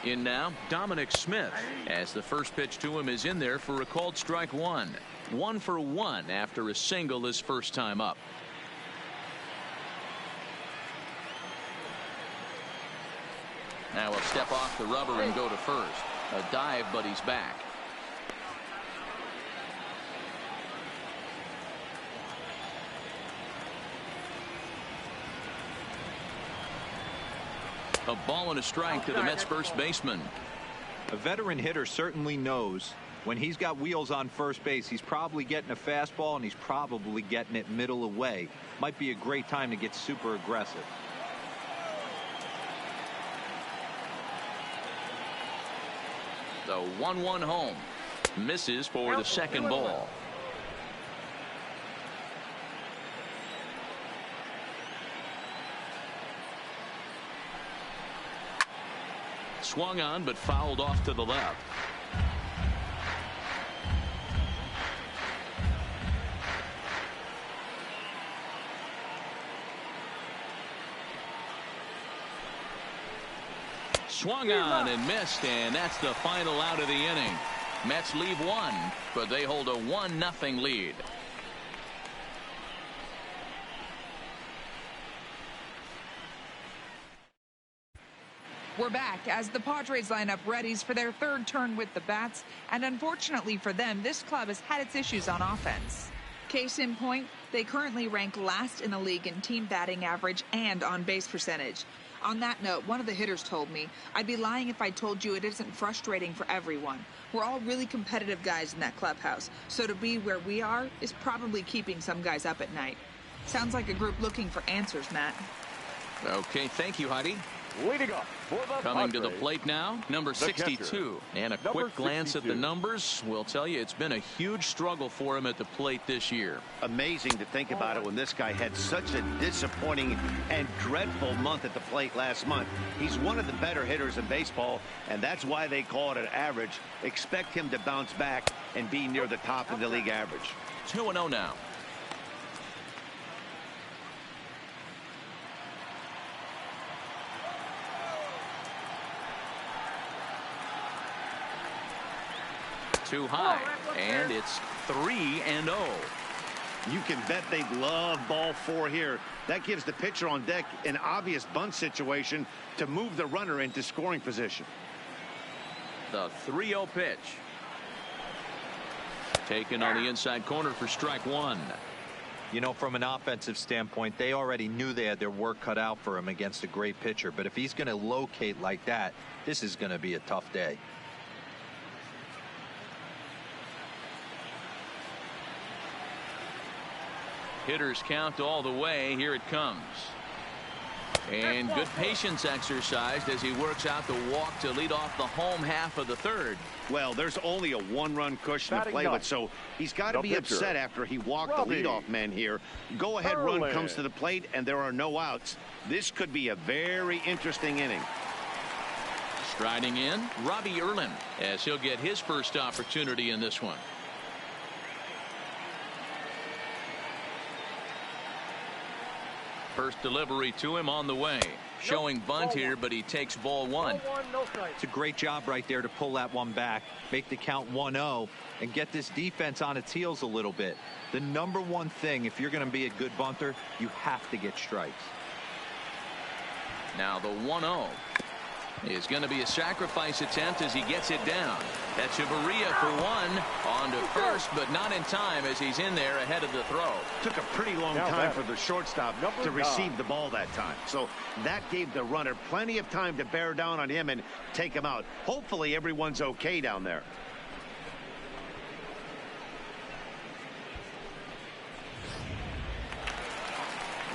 In now, Dominic Smith, as the first pitch to him is in there for a called strike one. 1 for 1 after a single his first time up. Now he'll step off the rubber and go to first. A dive, but he's back. A ball and a strike to the Mets first baseman. A veteran hitter certainly knows when he's got wheels on first base, he's probably getting a fastball and he's probably getting it middle away. Might be a great time to get super aggressive. The 1-1 home. Misses for the second ball. Swung on but fouled off to the left. Swung on and missed, and that's the final out of the inning. Mets leave one, but they hold a 1-0 lead. We're back as the Padres line up readies for their third turn with the bats, and unfortunately for them, this club has had its issues on offense. Case in point, they currently rank last in the league in team batting average and on base percentage. On that note, one of the hitters told me, "I'd be lying if I told you it isn't frustrating for everyone. We're all really competitive guys in that clubhouse, so to be where we are is probably keeping some guys up at night." Sounds like a group looking for answers, Matt. Okay, thank you, Heidi. Leading up for the Coming Padres, to the plate now, number 62. And a quick glance at the numbers will tell you it's been a huge struggle for him at the plate this year. Amazing to think about it when this guy had such a disappointing and dreadful month at the plate last month. He's one of the better hitters in baseball, and that's why they call it an average. Expect him to bounce back and be near the top of the league average. 2-0 now. Too high, and it's 3-0. You can bet they love ball 4 here. That gives the pitcher on deck an obvious bunt situation to move the runner into scoring position. The 3-0 pitch. Taken on the inside corner for strike one. You know, from an offensive standpoint, they already knew they had their work cut out for him against a great pitcher. But if he's going to locate like that, this is going to be a tough day. Hitters count all the way. Here it comes. And good patience exercised as he works out the walk to lead off the home half of the third. Well, there's only a 1-run cushion to play with, so he's got to be upset after he walked the leadoff man here. Go-ahead run comes to the plate, and there are no outs. This could be a very interesting inning. Striding in, Robbie Erlin, as he'll get his first opportunity in this one. First delivery to him on the way. Showing bunt here, but he takes ball one. It's a great job right there to pull that one back, make the count 1-0, and get this defense on its heels a little bit. The number one thing, if you're going to be a good bunter, you have to get strikes. Now the 1-0 is going to be a sacrifice attempt as he gets it down. That's Echeverria for one. On to first, but not in time as he's in there ahead of the throw. Took a pretty long time for the shortstop to receive the ball that time. So that gave the runner plenty of time to bear down on him and take him out. Hopefully everyone's okay down there.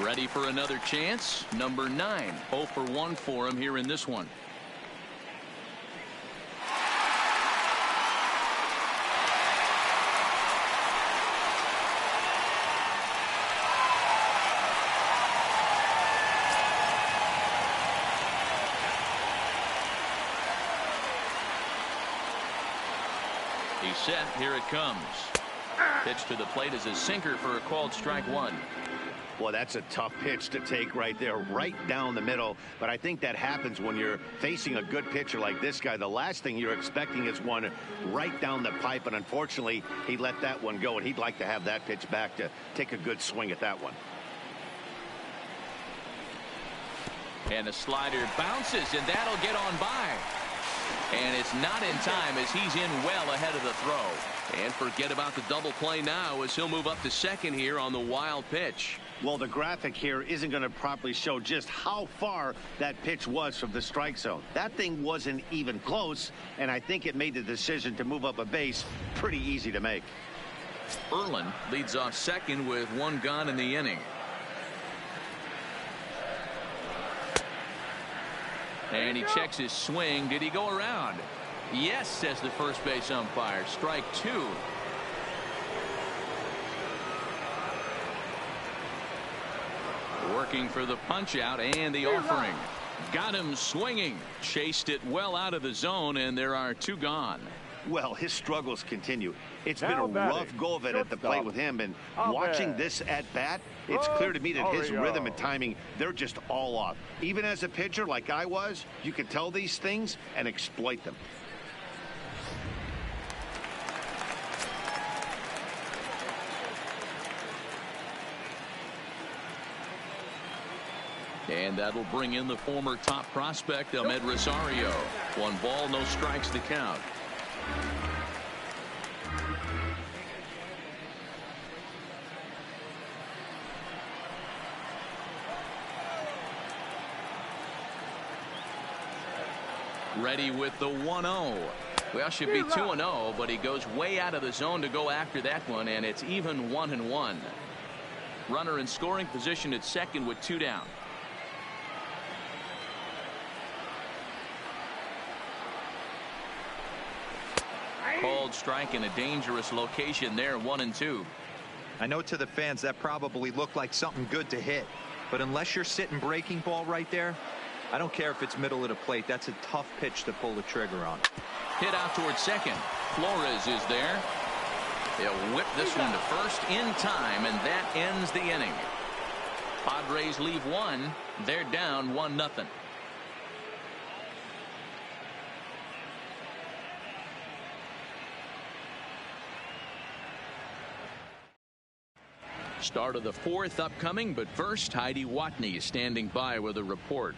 Ready for another chance. Number 9. 0 for 1 for him here in this one. He's set. Here it comes. Pitch to the plate is a sinker for a called strike one. Well, that's a tough pitch to take right there, right down the middle. But I think that happens when you're facing a good pitcher like this guy. The last thing you're expecting is one right down the pipe. And unfortunately, he let that one go. And he'd like to have that pitch back to take a good swing at that one. And a slider bounces, and that'll get on by. And it's not in time as he's in well ahead of the throw. And forget about the double play now as he'll move up to second here on the wild pitch. Well, the graphic here isn't going to properly show just how far that pitch was from the strike zone. That thing wasn't even close, and I think it made the decision to move up a base pretty easy to make. Erlin leads off second with one gone in the inning. And he checks his swing. Did he go around? Yes, says the first base umpire. Strike two. Working for the punch out and the offering. Got him swinging. Chased it well out of the zone, and there are two gone. Well, his struggles continue. It's been a rough go of it at the plate with him, and watching this at bat, it's clear to me that his rhythm and timing, they're just all off. Even as a pitcher like I was, you can tell these things and exploit them. And that'll bring in the former top prospect, Ahmed Rosario. 1 ball, no strikes to count. Ready with the 1-0. Well, should be 2-0, but he goes way out of the zone to go after that one, and it's even 1-1. Runner in scoring position at second with 2 down. Called strike in a dangerous location there, 1-2. I know to the fans that probably looked like something good to hit, but unless you're sitting breaking ball right there, I don't care if it's middle of the plate. That's a tough pitch to pull the trigger on. Hit out towards second. Flores is there. He'll whip this one to first in time, and that ends the inning. Padres leave one. They're down 1-0. Start of the 4th upcoming, but first, Heidi Watney standing by with a report.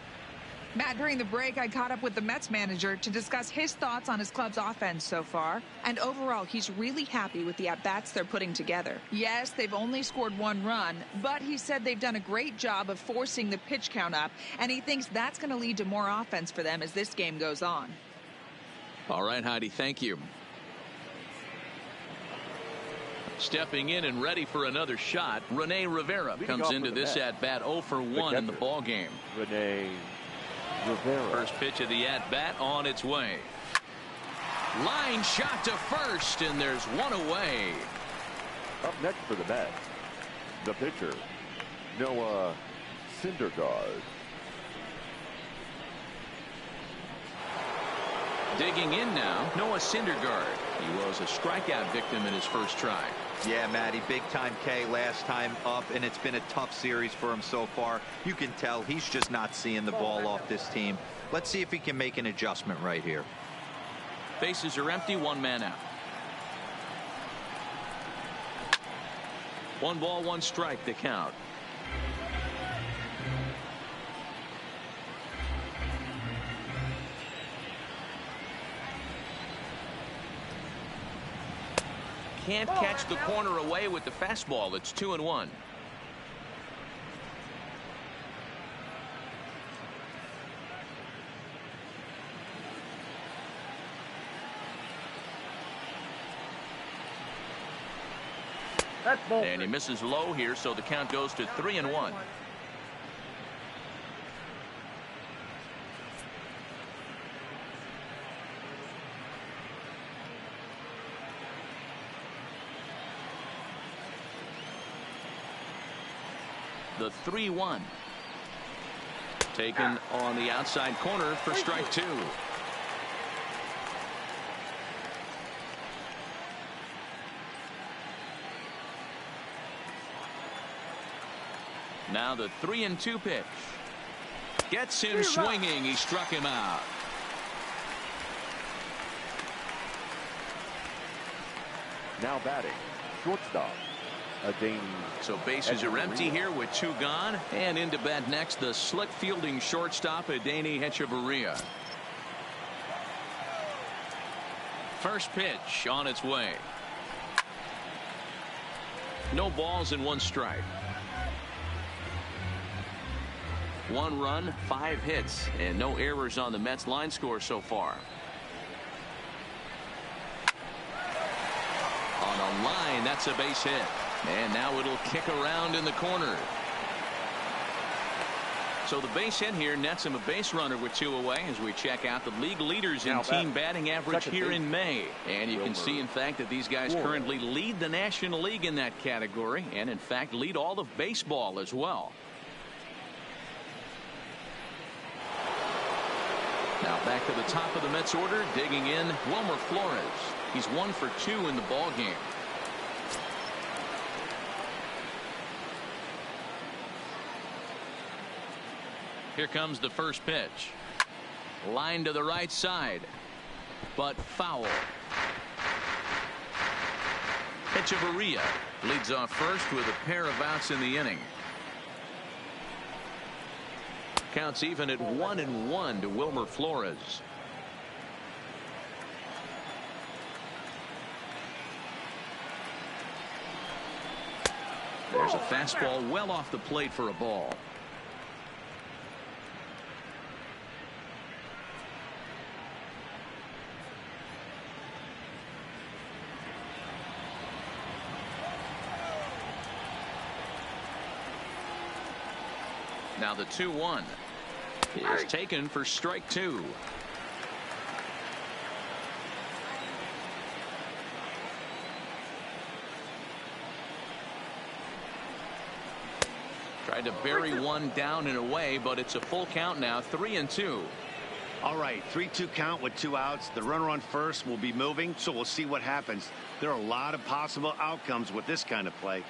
Matt, during the break, I caught up with the Mets manager to discuss his thoughts on his club's offense so far. And overall, he's really happy with the at-bats they're putting together. Yes, they've only scored 1 run, but he said they've done a great job of forcing the pitch count up, and he thinks that's going to lead to more offense for them as this game goes on. All right, Heidi, thank you. Stepping in and ready for another shot, Rene Rivera comes into this at-bat 0 for 1 in the ball game. Rene Rivera. First pitch of the at-bat on its way. Line shot to first, and there's one away. Up next for the Mets, the pitcher, Noah Syndergaard. Digging in now, Noah Syndergaard. He was a strikeout victim in his first try. Yeah, Matty, big time K last time up, and it's been a tough series for him so far. You can tell he's just not seeing the ball off this team. Let's see if he can make an adjustment right here. Bases are empty, 1 man out. 1 ball, 1 strike to count. Can't catch the corner away with the fastball. It's 2-1. And he misses low here, so the count goes to 3-1. The 3-1. Taken on the outside corner for strike 2. Now the 3-2 pitch. Gets him swinging. He struck him out. Now batting, shortstop, Adeiny. So bases are empty here with 2 gone. And into bat next, the slick fielding shortstop, Adeiny. First pitch on its way. No balls and 1 strike. 1 run, 5 hits, and no errors on the Mets line score so far. On a line, that's a base hit. And now it'll kick around in the corner. So the base hit here nets him a base runner with 2 away as we check out the league leaders in team batting average here in May. And you can see, in fact, that these guys currently lead the National League in that category and, in fact, lead all of baseball as well. Now back to the top of the Mets order, digging in, Wilmer Flores. He's 1 for 2 in the ball game. Here comes the first pitch. Line to the right side, but foul. Echeverria leads off first with a pair of outs in the inning. Counts even at 1-1 to Wilmer Flores. There's a fastball well off the plate for a ball. Now the 2-1 is taken for strike 2. Tried to bury one down and away, but it's a full count now, 3-2. All right, 3-2 count with 2 outs. The runner on first will be moving, so we'll see what happens. There are a lot of possible outcomes with this kind of play.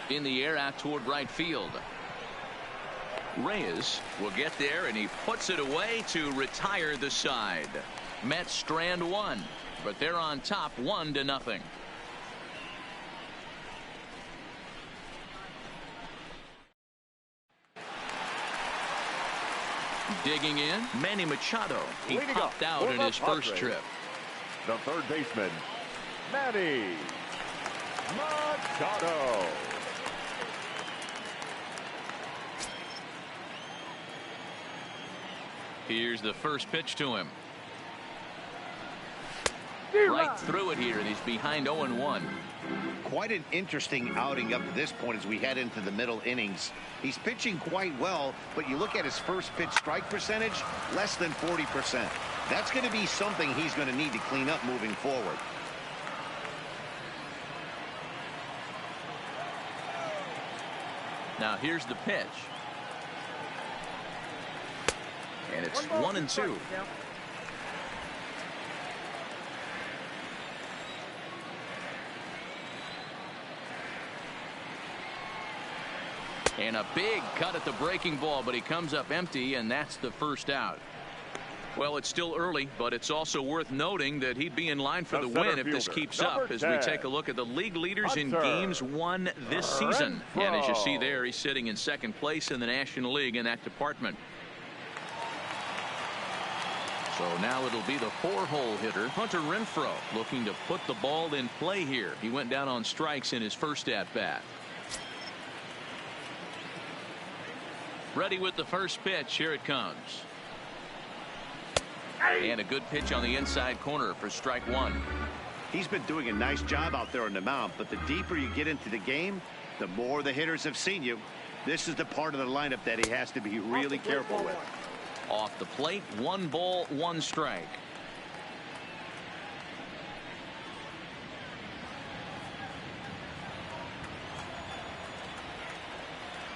In the air out toward right field. Reyes will get there, and he puts it away to retire the side. Mets strand 1, but they're on top 1-0. Digging in, Manny Machado. He popped out in his first trip. The third baseman, Manny Machado. Here's the first pitch to him. Right through it here, and he's behind 0-1. Quite an interesting outing up to this point as we head into the middle innings. He's pitching quite well, but you look at his first pitch strike percentage, less than 40%. That's going to be something he's going to need to clean up moving forward. Now here's the pitch. And it's 1-2. And a big cut at the breaking ball, but he comes up empty, and that's the first out. Well, it's still early, but it's also worth noting that he'd be in line for the win if this keeps up as we take a look at the league leaders in games won this season. And as you see there, he's sitting in second place in the National League in that department. So now it'll be the 4-hole hitter, Hunter Renfroe, looking to put the ball in play here. He went down on strikes in his first at-bat. Ready with the first pitch. Here it comes. And a good pitch on the inside corner for strike 1. He's been doing a nice job out there on the mound, but the deeper you get into the game, the more the hitters have seen you. This is the part of the lineup that he has to be really careful with. Off the plate, 1 ball, 1 strike.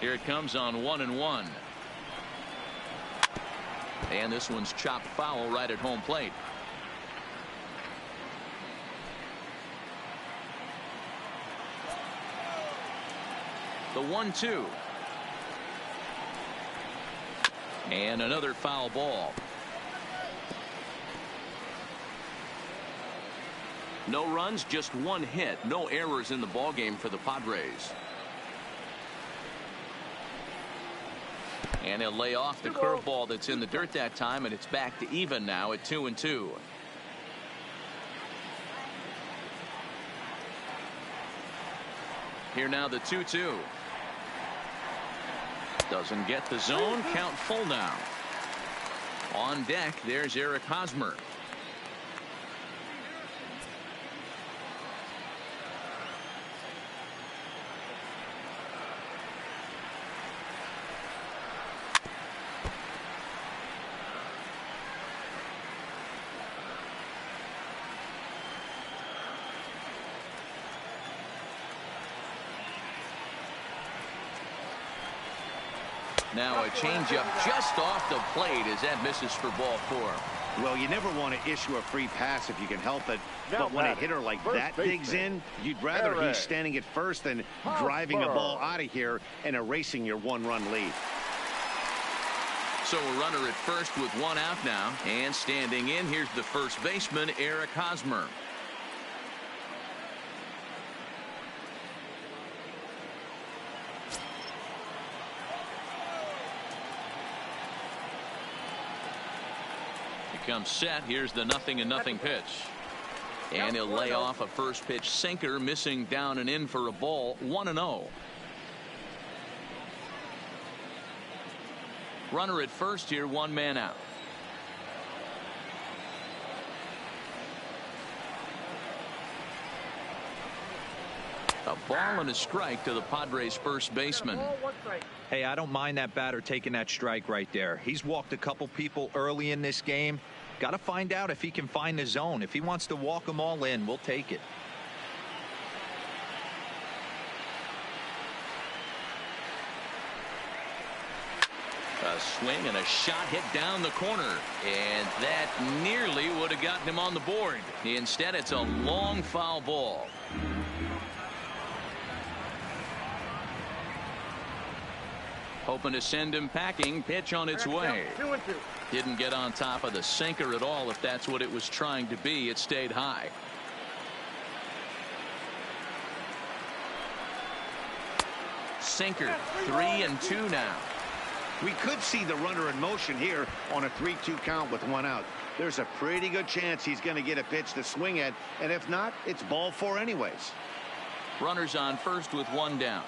Here it comes on 1-1. And this one's chopped foul right at home plate. The 1-2. And another foul ball. No runs, just one hit. No errors in the ballgame for the Padres. And he'll lay off the curveball that's in the dirt that time, and it's back to even now at 2-2. Here now the 2-2. Doesn't get the zone. Count full now. On deck, there's Eric Hosmer. Now a changeup just off the plate as that misses for ball 4. Well, you never want to issue a free pass if you can help it. But when a hitter like that digs in, you'd rather he's standing at first than driving a ball out of here and erasing your one-run lead. So a runner at first with one out now. And standing in, here's the first baseman, Eric Hosmer. Comes set. Here's the 0-0 pitch. And he'll lay off a first pitch sinker, missing down and in for a ball. 1-0. Runner at first here, one man out. A ball and a strike to the Padres first baseman. Hey, I don't mind that batter taking that strike right there. He's walked a couple people early in this game. Got to find out if he can find the zone. If he wants to walk them all in, we'll take it. A swing and a shot hit down the corner, and that nearly would have gotten him on the board. Instead, it's a long foul ball. Hoping to send him packing. Pitch on its way. 2-2. Didn't get on top of the sinker at all. If that's what it was trying to be, it stayed high. Sinker. 3-2 now. We could see the runner in motion here on a 3-2 count with one out. There's a pretty good chance he's going to get a pitch to swing at, and if not, it's ball 4 anyways. Runners on first with one down.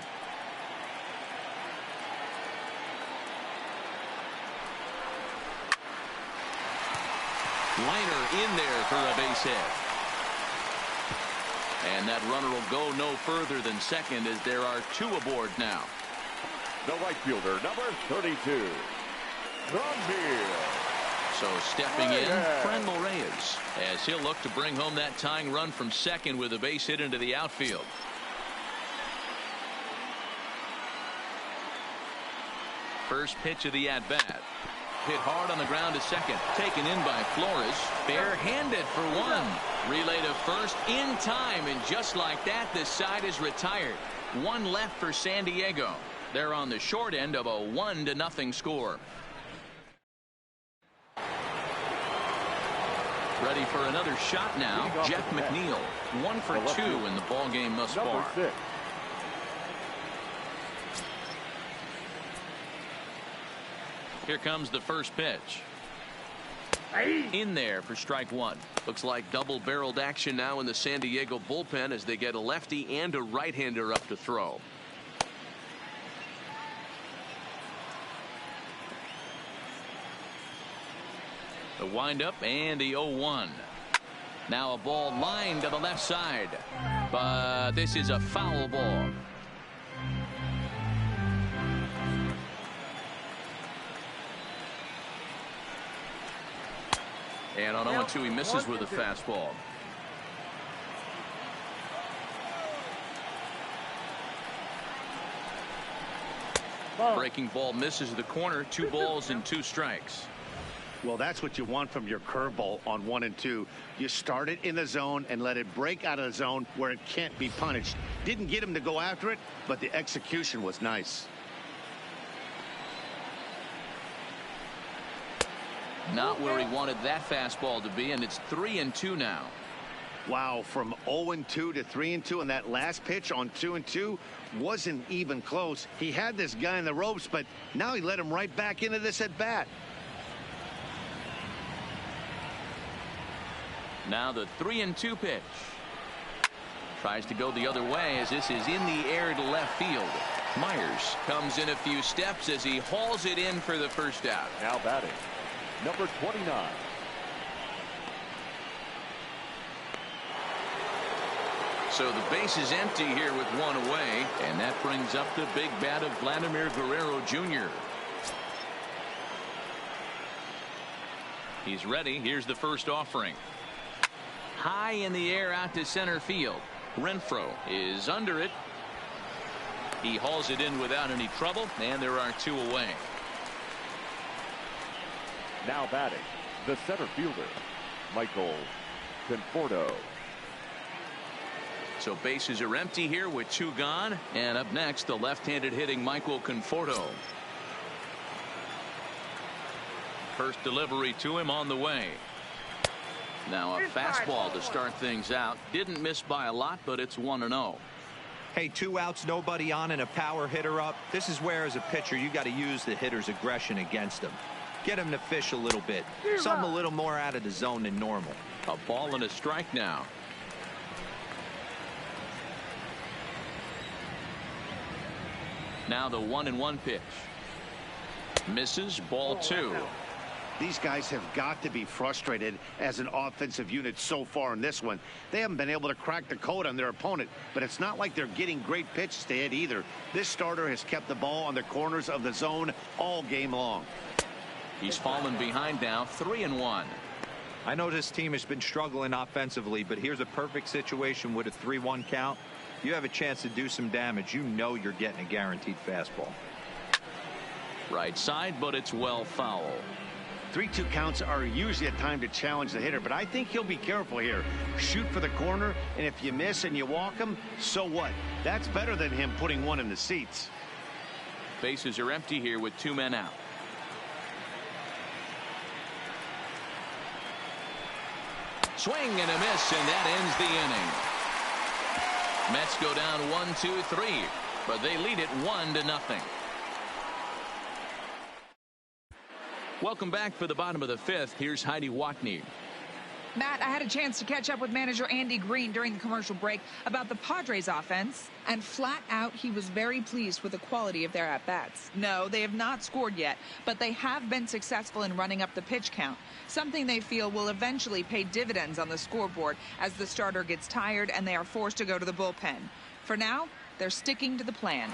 Liner in there for a base hit. And that runner will go no further than second as there are 2 aboard now. The right fielder, number 32, So stepping in, Franmil Reyes, as he'll look to bring home that tying run from second with a base hit into the outfield. First pitch of the at-bat. Hit hard on the ground to second. Taken in by Flores. Barehanded for one. Relay to first in time, and just like that, this side is retired. One left for San Diego. They're on the short end of a 1-0 score. Ready for another shot now. Jeff McNeil. 1 for 2 in the ball game thus far. 6. Here comes the first pitch. In there for strike 1. Looks like double-barreled action now in the San Diego bullpen as they get a lefty and a right-hander up to throw. The windup and the 0-1. Now a ball lined to the left side, but this is a foul ball. And on 0-2, he misses with a fastball. Breaking ball misses the corner. 2 balls and 2 strikes. Well, that's what you want from your curveball on 1 and 2. You start it in the zone and let it break out of the zone where it can't be punished. Didn't get him to go after it, but the execution was nice. Not where he wanted that fastball to be, and it's 3-2 now. Wow, from 0-2 to 3-2, and that last pitch on 2-2 wasn't even close. He had this guy in the ropes, but now he let him right back into this at bat. Now the 3-2 pitch. Tries to go the other way as this is in the air to left field. Myers comes in a few steps as he hauls it in for the first out. Now batting, number 29. So the base is empty here with one away, and that brings up the big bat of Vladimir Guerrero Jr. He's ready. Here's the first offering. High in the air out to center field. Renfroe is under it. He hauls it in without any trouble, and there are two away. Now batting, the center fielder, Michael Conforto. So bases are empty here with two gone, and up next the left-handed hitting Michael Conforto. First delivery to him on the way. Now a fastball to start things out. Didn't miss by a lot, but it's 1-0. Hey, 2 outs, nobody on, and a power hitter up. This is where, as a pitcher, you got to use the hitter's aggression against him. Get him to fish a little bit. Something a little more out of the zone than normal. A ball and a strike now. Now the 1-1 pitch. Misses, ball 2. These guys have got to be frustrated as an offensive unit so far in this one. They haven't been able to crack the code on their opponent, but it's not like they're getting great pitches to hit either. This starter has kept the ball on the corners of the zone all game long. He's fallen behind now, 3-1. I know this team has been struggling offensively, but here's a perfect situation with a 3-1 count. You have a chance to do some damage. You know you're getting a guaranteed fastball. Right side, but it's well foul. 3-2 counts are usually a time to challenge the hitter, but I think he'll be careful here. Shoot for the corner, and if you miss and you walk him, so what? That's better than him putting one in the seats. Bases are empty here with 2 men out. Swing and a miss, and that ends the inning. Mets go down 1-2-3, but they lead it 1-0. Welcome back for the bottom of the 5th. Here's Heidi Watney. Matt, I had a chance to catch up with manager Andy Green during the commercial break about the Padres offense, and flat out he was very pleased with the quality of their at-bats. No, they have not scored yet, but they have been successful in running up the pitch count, something they feel will eventually pay dividends on the scoreboard as the starter gets tired and they are forced to go to the bullpen. For now, they're sticking to the plan.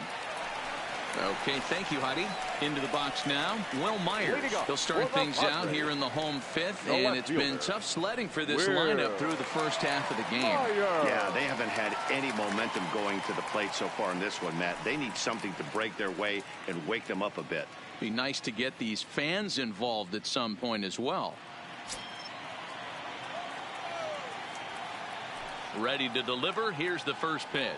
Okay, thank you, Heidi. Into the box now, Will Myers. He'll start things out here in the home 5th, and it's been tough sledding for this lineup through the first half of the game. Yeah, they haven't had any momentum going to the plate so far in this one, Matt. They need something to break their way and wake them up a bit. Be nice to get these fans involved at some point as well. Ready to deliver. Here's the first pitch.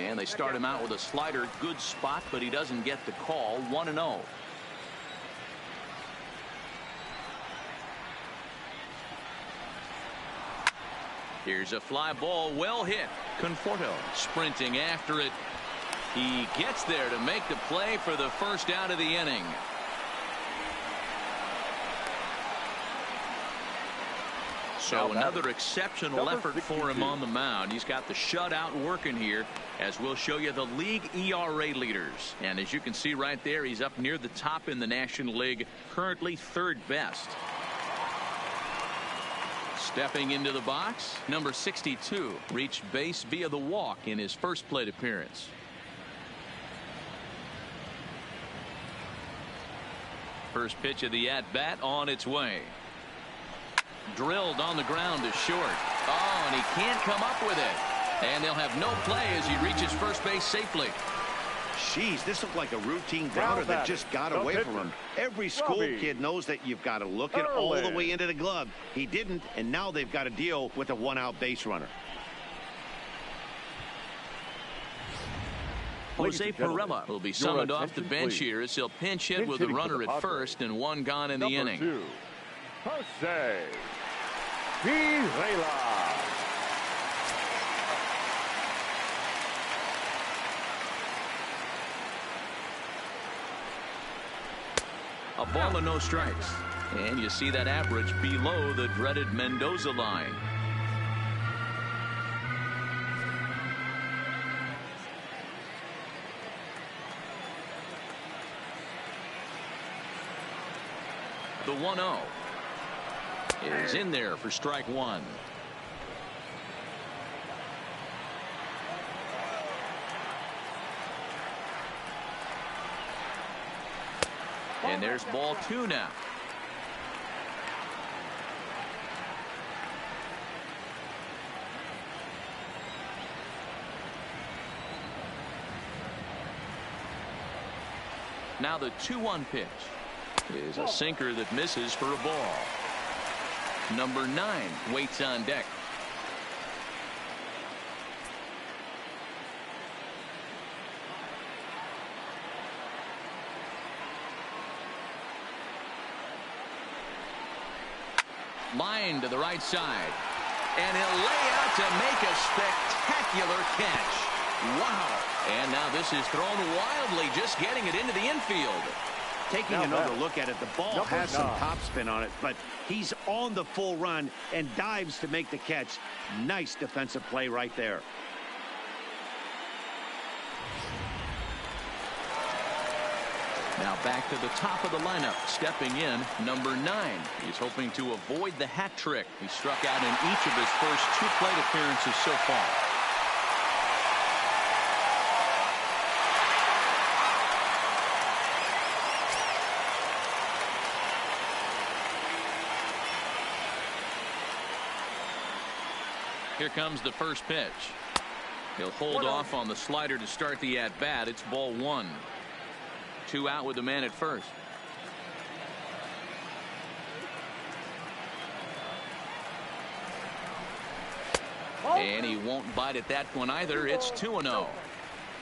And they start him out with a slider. Good spot, but he doesn't get the call. 1-0. Here's a fly ball, well hit. Conforto sprinting after it. He gets there to make the play for the first out of the inning. So another exceptional effort for him on the mound. He's got the shutout working here, as we'll show you the league ERA leaders. And as you can see right there, he's up near the top in the National League, currently 3rd best. Stepping into the box, number 62 reached base via the walk in his first plate appearance. First pitch of the at-bat on its way. Drilled on the ground to short. Oh, and he can't come up with it. And they'll have no play as he reaches first base safely. Jeez, this looked like a routine grounder that just got away from him. Every school kid knows that you've got to look it all the way into the glove. He didn't, and now they've got to deal with a one-out base runner. Jose Pirela will be summoned off the bench here as he'll pinch hit with a runner at first and one gone in the inning. Jose Pirela. A ball and no strikes. And you see that average below the dreaded Mendoza line. The 1-0 is in there for strike one. And there's ball two now. Now the 2-1 pitch is a sinker that misses for a ball. Number 9 waits on deck. Line to the right side. And he'll lay out to make a spectacular catch. Wow. And now this is thrown wildly, just getting it into the infield. Taking another look at it, the ball has some topspin on it, but he's on the full run and dives to make the catch. Nice defensive play right there. Now back to the top of the lineup, stepping in, number 9. He's hoping to avoid the hat trick. He struck out in each of his first 2 plate appearances so far. Here comes the first pitch. He'll hold off on the slider to start the at-bat. It's ball 1. 2 out with the man at first. And he won't bite at that one either. It's 2-0.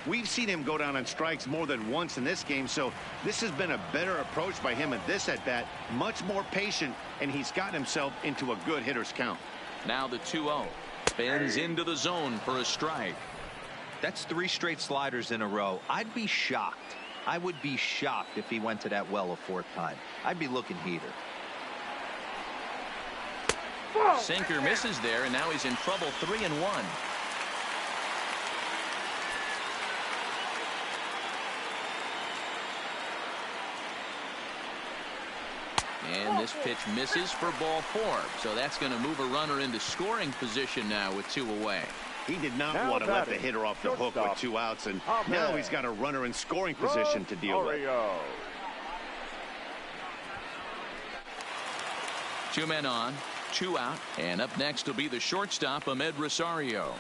We've seen him go down on strikes more than once in this game, so this has been a better approach by him at this at-bat. Much more patient, and he's gotten himself into a good hitter's count. Now the 2-0. Bends into the zone for a strike. That's 3 straight sliders in a row. I'd be shocked. I would be shocked if he went to that well a 4th time. I'd be looking heater. Sinker misses there, and now he's in trouble. 3-1. And this pitch misses for ball 4. So that's going to move a runner into scoring position now with 2 away. He did not want to let the hitter off the hook with 2 outs, and now he's got a runner in scoring position to deal with. 2 men on, 2 out, and up next will be the shortstop, Ahmed Rosario.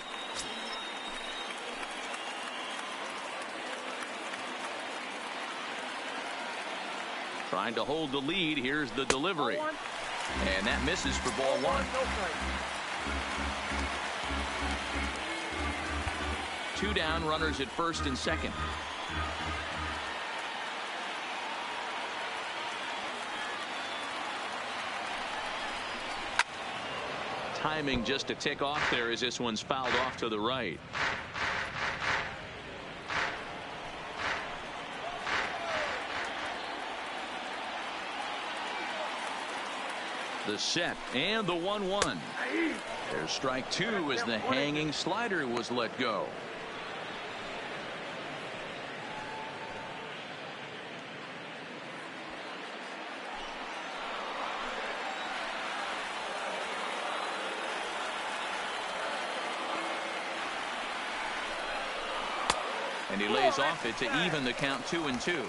Trying to hold the lead. Here's the delivery. And that misses for ball 1. 2 down, runners at first and second. Timing just a tick off there as this one's fouled off to the right. The set and the 1-1. There's strike 2 as the hanging slider was let go. And he lays off it to even the count 2-2.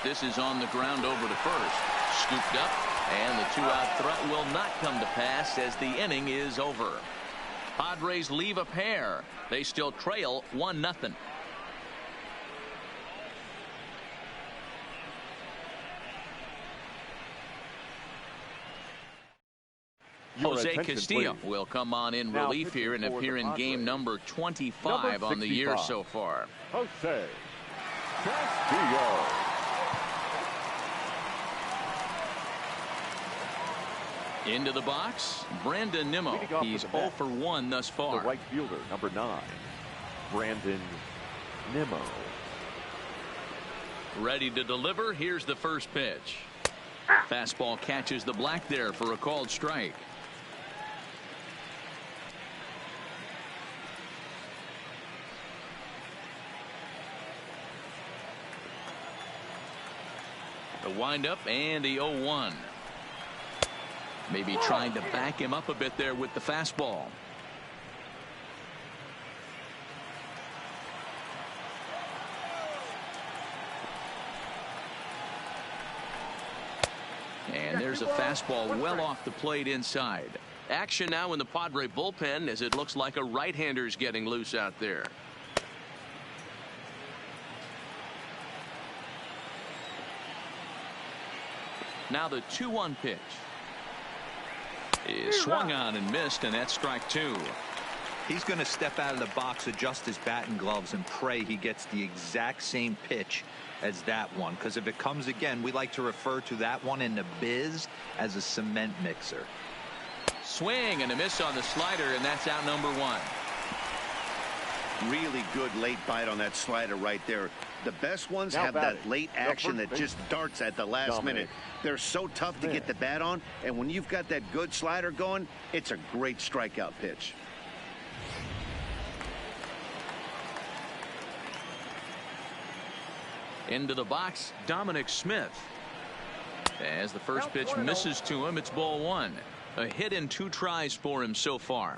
This is on the ground over to first. Scooped up And the two-out threat will not come to pass as the inning is over. Padres leave a pair. They still trail 1-0. Jose Castillo will come on in relief here and appear in game number 25 on the year so far. Jose Castillo. Into the box, Brandon Nimmo. He's 0 for 1 thus far. The right fielder, number 9, Brandon Nimmo. Ready to deliver. Here's the first pitch. Fastball catches the black there for a called strike. The windup and the 0-1. Maybe trying to back him up a bit there with the fastball. And there's a fastball well off the plate inside. Action now in the Padre bullpen as it looks like a right-hander's getting loose out there. Now the 2-1 pitch is swung on and missed, and that's strike 2. He's going to step out of the box, adjust his batting gloves, and pray he gets the exact same pitch as that one, because if it comes again, we like to refer to that one in the biz as a cement mixer. Swing and a miss on the slider, and that's out number 1. Really good late bite on that slider right there. The best ones have that late action that just darts at the last minute. They're so tough to get the bat on, and when you've got that good slider going, it's a great strikeout pitch. Into the box, Dominic Smith. As the first pitch misses to him, it's ball 1. A hit in 2 tries for him so far.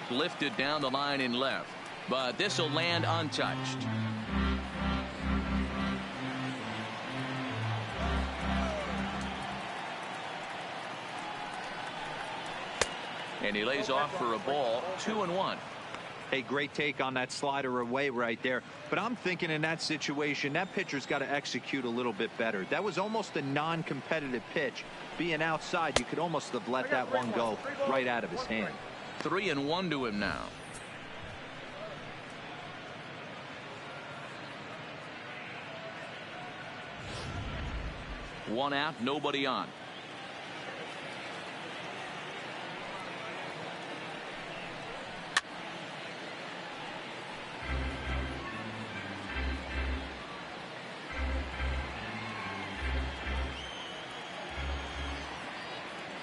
Lifted down the line in left, but this will land untouched. And he lays off for a ball. 2-1. Hey, great take on that slider away right there. But I'm thinking in that situation, that pitcher's got to execute a little bit better. That was almost a non-competitive pitch. Being outside, you could almost have let that one go right out of his hand. 3-1 to him now. One out, nobody on.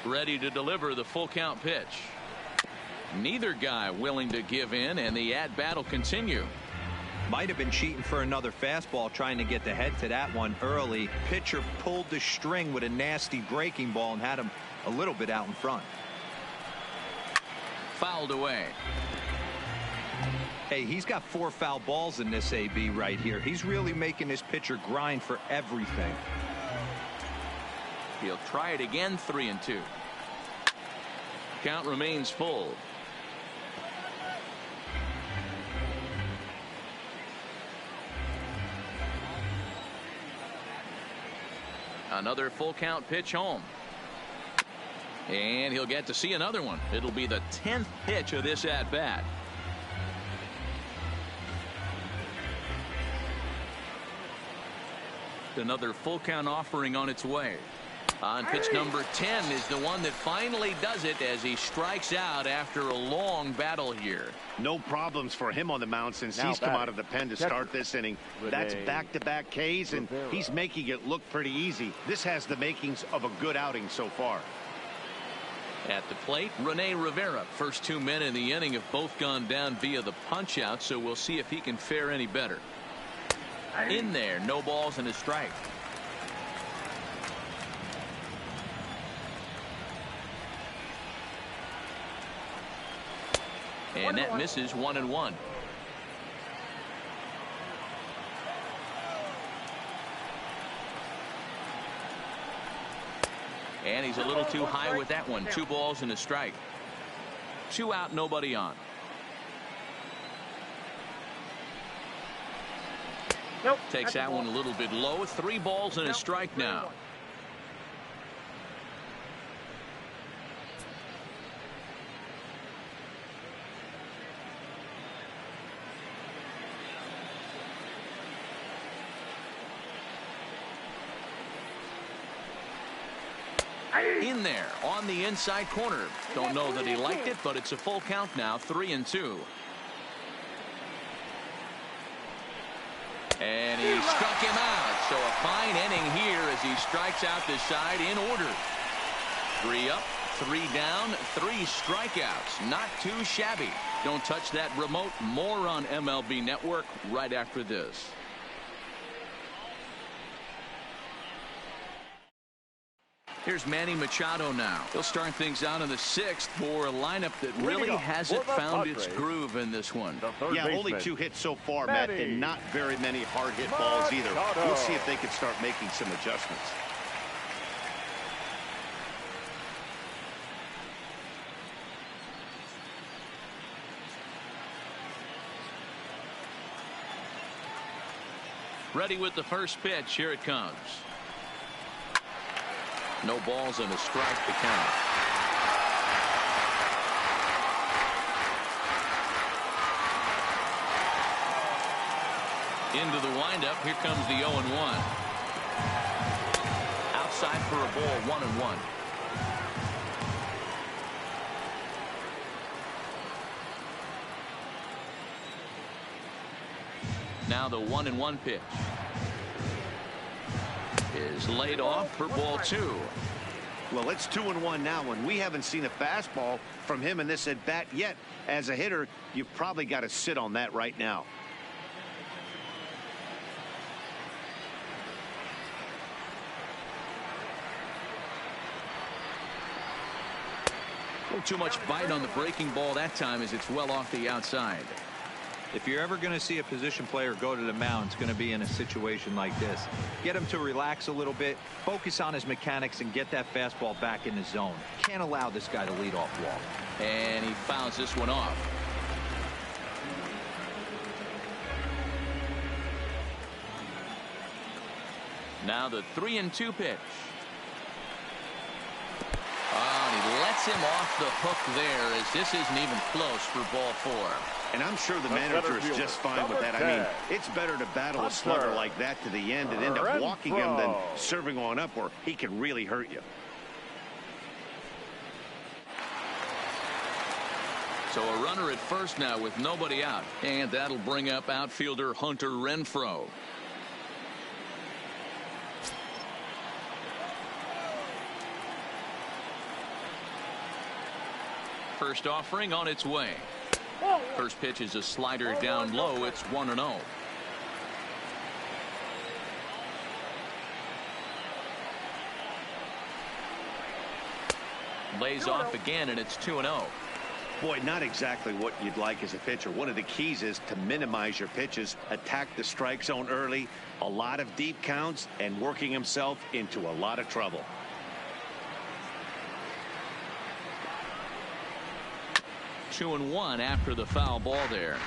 Ready to deliver the full count pitch. Neither guy willing to give in, and the at-bat will continue. Might have been cheating for another fastball, trying to get the head to that one early. Pitcher pulled the string with a nasty breaking ball and had him a little bit out in front. Fouled away. Hey, he's got 4 foul balls in this AB right here. He's really making this pitcher grind for everything. He'll try it again. 3-2. Count remains full. Another full count pitch home. And he'll get to see another one. It'll be the 10th pitch of this at bat. Another full count offering on its way. On pitch number 10 is the one that finally does it as he strikes out after a long battle here. No problems for him on the mound since he's come out of the pen to start this inning. That's back-to-back Ks, and he's making it look pretty easy. This has the makings of a good outing so far. At the plate, Rene Rivera. First 2 men in the inning have both gone down via the punch out, so we'll see if he can fare any better. In there, no balls and a strike. And that misses 1-1. And he's a little too high with that one. 2 balls and a strike. 2 out, nobody on. Nope. Takes that one a little bit low. 3 balls and a strike now. In there on the inside corner. Don't know that he liked it, but it's a full count now. 3-2. And he struck him out. So a fine inning here as he strikes out the side in order. 3 up, 3 down, 3 strikeouts. Not too shabby. Don't touch that remote. More on MLB Network right after this. Here's Manny Machado now. He'll start things out in the 6th for a lineup that really hasn't found its groove in this one. Yeah, only 2 hits so far, Matt, and not very many hard hit balls either. We'll see if they can start making some adjustments. Ready with the first pitch. Here it comes. No balls and a strike to count. Into the windup. Here comes the 0-1. Outside for a ball. 1-1. Now the 1-1 pitch is laid off for ball 2. Well, it's 2-1 now, and we haven't seen a fastball from him in this at bat yet. As a hitter, you've probably got to sit on that right now. A little too much bite on the breaking ball that time as it's well off the outside. If you're ever going to see a position player go to the mound, it's going to be in a situation like this. Get him to relax a little bit, focus on his mechanics, and get that fastball back in the zone. Can't allow this guy to lead off walk. And he fouls this one off. Now the 3-2 pitch. And he lets him off the hook there as this isn't even close for ball 4. And I'm sure the manager is just fine with that. I mean, it's better to battle a slugger like that to the end and end up walking him than serving on up where he can really hurt you. So a runner at first now with nobody out. And that'll bring up outfielder Hunter Renfroe. First offering on its way. First pitch is a slider down low. It's 1-0. Lays off again, and it's 2-0. Boy, not exactly what you'd like as a pitcher. One of the keys is to minimize your pitches, attack the strike zone early, a lot of deep counts, and working himself into a lot of trouble. 2-1 after the foul ball there.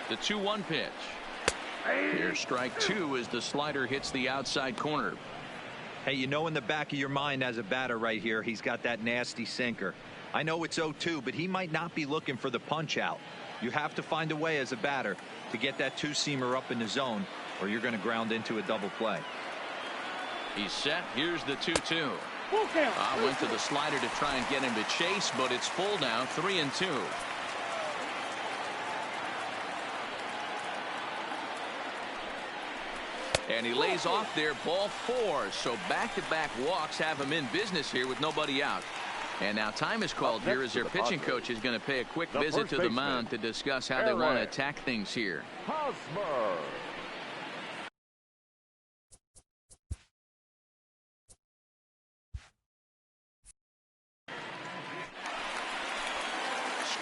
The 2-1 pitch. Here's strike 2 as the slider hits the outside corner. Hey, you know in the back of your mind as a batter right here, he's got that nasty sinker. I know it's 0-2, but he might not be looking for the punch out. You have to find a way as a batter to get that 2-seamer up in the zone, or you're going to ground into a double play. He's set. Here's the 2-2. Went to the slider to try and get him to chase, but it's full now. 3-2. And he lays off there. Ball 4. So back-to-back walks have him in business here with nobody out. And now time is called here as their pitching coach is going to pay a quick visit to the mound to discuss how they want to attack things here.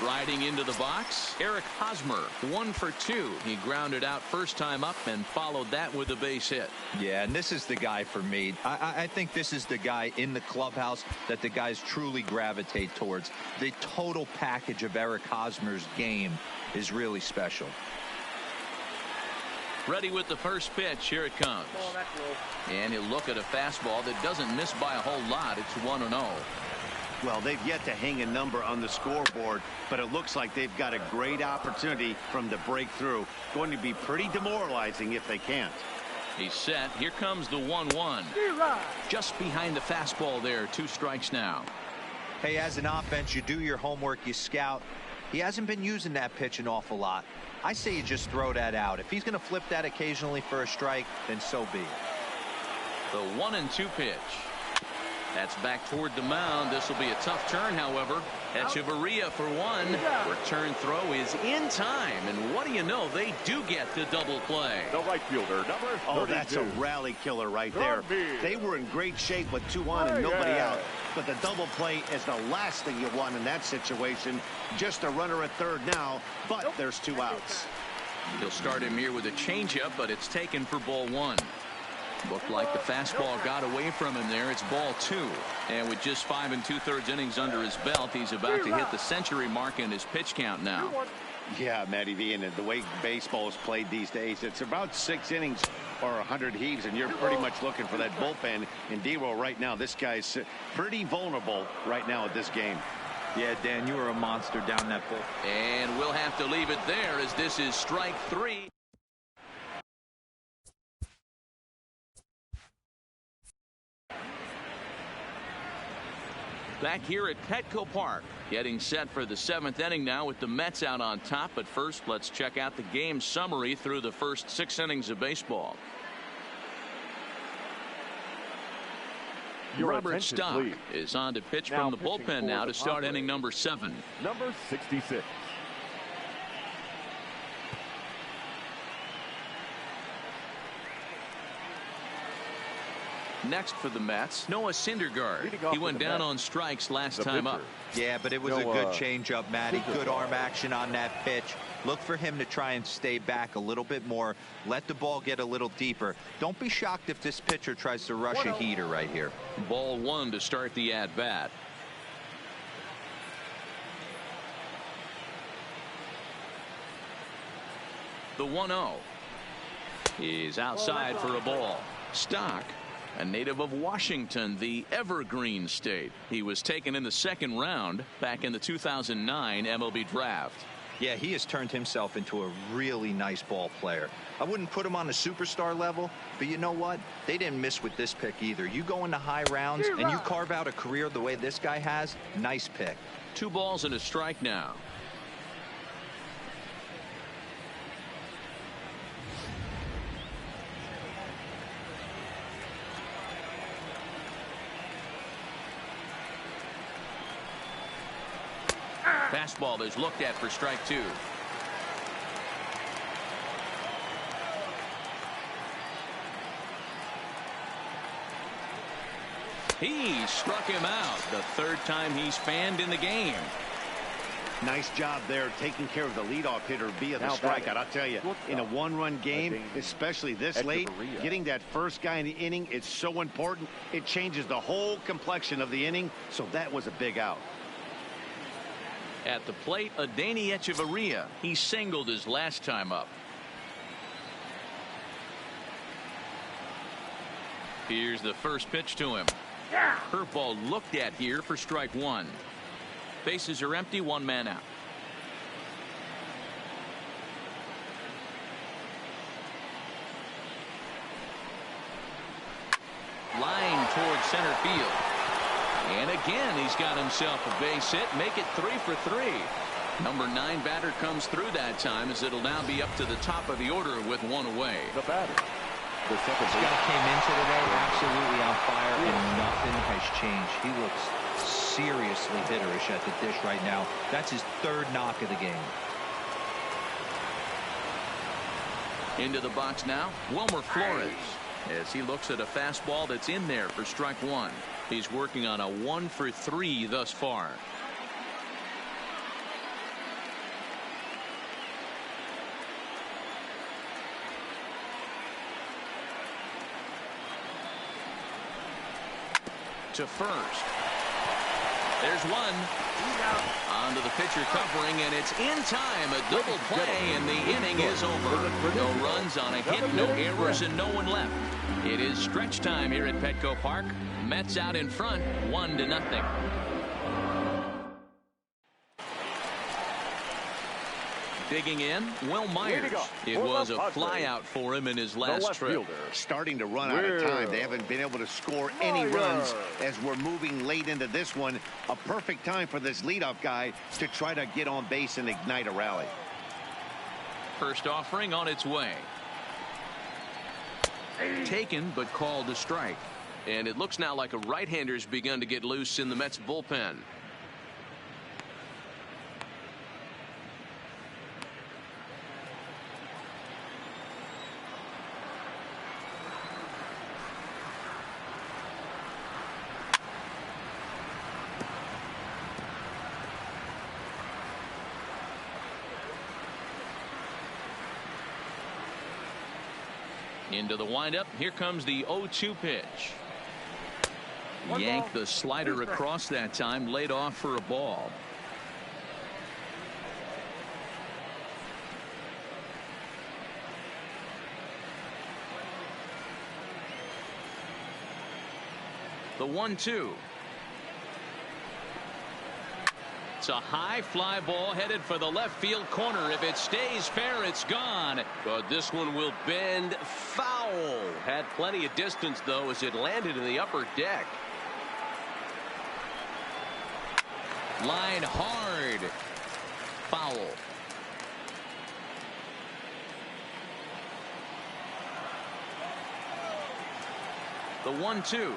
Riding into the box, Eric Hosmer, 1 for 2. He grounded out first time up and followed that with a base hit. Yeah, and this is the guy for me. I think this is the guy in the clubhouse that the guys truly gravitate towards. The total package of Eric Hosmer's game is really special. Ready with the first pitch. Here it comes. And he'll look at a fastball that doesn't miss by a whole lot. It's 1-0. Well, they've yet to hang a number on the scoreboard, but it looks like they've got a great opportunity from the breakthrough. Going to be pretty demoralizing if they can't. He's set. Here comes the 1-1. Just behind the fastball there. 2 strikes now. Hey, as an offense, you do your homework, you scout. He hasn't been using that pitch an awful lot. I say you just throw that out. If he's going to flip that occasionally for a strike, then so be it. The 1-2 pitch. That's back toward the mound. This will be a tough turn, however. Echeverria for 1. Return throw is in time. And what do you know? They do get the double play. The right fielder, number 32. Oh, that's a rally killer right there. They were in great shape with 2 on and nobody out. But the double play is the last thing you want in that situation. Just a runner at third now, but there's 2 outs. He'll start him here with a changeup, but it's taken for ball 1. Looked like the fastball got away from him there. It's ball 2. And with just 5 2/3 innings under his belt, he's about to hit the century mark in his pitch count now. Yeah, Matty V, and the way baseball is played these days, it's about 6 innings or 100 heaves, and you're pretty much looking for that bullpen. In D-roll right now, this guy's pretty vulnerable right now at this game. Yeah, Dan, you were a monster down that bull. And we'll have to leave it there as this is strike 3. Back here at Petco Park, getting set for the 7th inning now with the Mets out on top. But first, let's check out the game summary through the first 6 innings of baseball. Robert Stock is on to pitch from the bullpen now to start inning number 7. Number 66. Next for the Mets, Noah Syndergaard. He went down on strikes last time up. Yeah, but it was a good changeup, Matty. Good arm action on that pitch. Look for him to try and stay back a little bit more. Let the ball get a little deeper. Don't be shocked if this pitcher tries to rush a heater right here. Ball 1 to start the at-bat. The 1-0 is outside for a ball. Stock, a native of Washington, the Evergreen State. He was taken in the 2nd round back in the 2009 MLB draft. Yeah, he has turned himself into a really nice ball player. I wouldn't put him on a superstar level, but you know what? They didn't miss with this pick either. You go into high rounds and you carve out a career the way this guy has, nice pick. 2 balls and a strike now. Fastball is looked at for strike 2. He struck him out. The 3rd time he's fanned in the game. Nice job there taking care of the leadoff hitter via the strikeout. I'll tell you, in a 1-run game, especially this late, getting that first guy in the inning is so important. It changes the whole complexion of the inning, so that was a big out. At the plate, Adeiny Echeverria. He singled his last time up. Here's the first pitch to him. Curveball looked at here for strike 1. Bases are empty, 1 man out. Line towards center field. And again, he's got himself a base hit. Make it 3 for 3. Number 9 batter comes through that time, as it'll now be up to the top of the order with 1 away. The batter. The second this guy came into today absolutely on fire, and nothing has changed. He looks seriously hitterish at the dish right now. That's his 3rd knock of the game. Into the box now, Wilmer Flores, as he looks at a fastball that's in there for strike 1. He's working on a 1 for 3 thus far. to first. There's one. Onto the pitcher covering, and it's in time. A double play, and the inning is over. No runs on a hit, no errors, and no one left. It is stretch time here at Petco Park. Mets out in front, 1-0. Digging in, Will Myers. It was a fly out for him in his last trip. Starting to run out of time. They haven't been able to score any runs as we're moving late into this one. A perfect time for this leadoff guy to try to get on base and ignite a rally. First offering on its way. Taken, but called a strike. And it looks now like a right-hander's begun to get loose in the Mets bullpen. Into the windup. Here comes the 0-2 pitch. Yanked the slider across that time. Laid off for a ball. The 1-2. It's a high fly ball headed for the left field corner. If it stays fair, it's gone. But this one will bend foul. Had plenty of distance, though, as it landed in the upper deck. Line hard. Foul. The 1-2.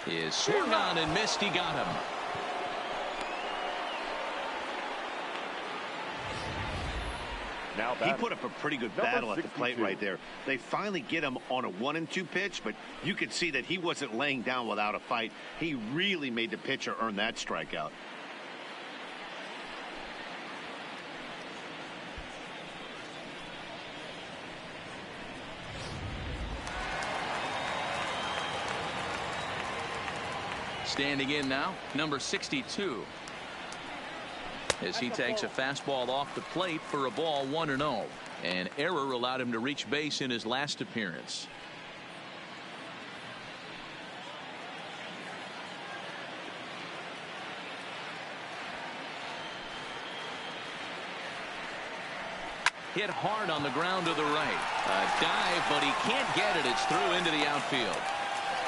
Is swung on and missed. He got him. Now he put up a pretty good battle at the plate right there. They finally get him on a 1-2 pitch, but you could see that he wasn't laying down without a fight. He really made the pitcher earn that strikeout. Standing in now, number 62. As he takes a fastball off the plate for a ball, 1-0. An error allowed him to reach base in his last appearance. Hit hard on the ground to the right. A dive, but he can't get it. It's through into the outfield.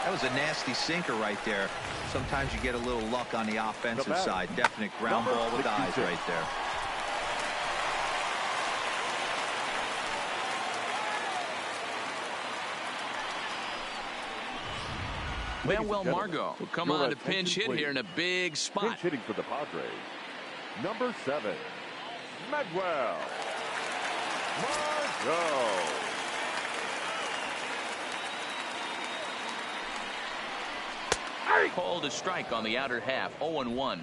That was a nasty sinker right there. Sometimes you get a little luck on the offensive side. Definite ground ball with eyes right there. Manuel Margot will come on to pinch hit here in a big spot. Pinch hitting for the Padres. Number 7, Manuel Margot. Called a strike on the outer half. 0-1.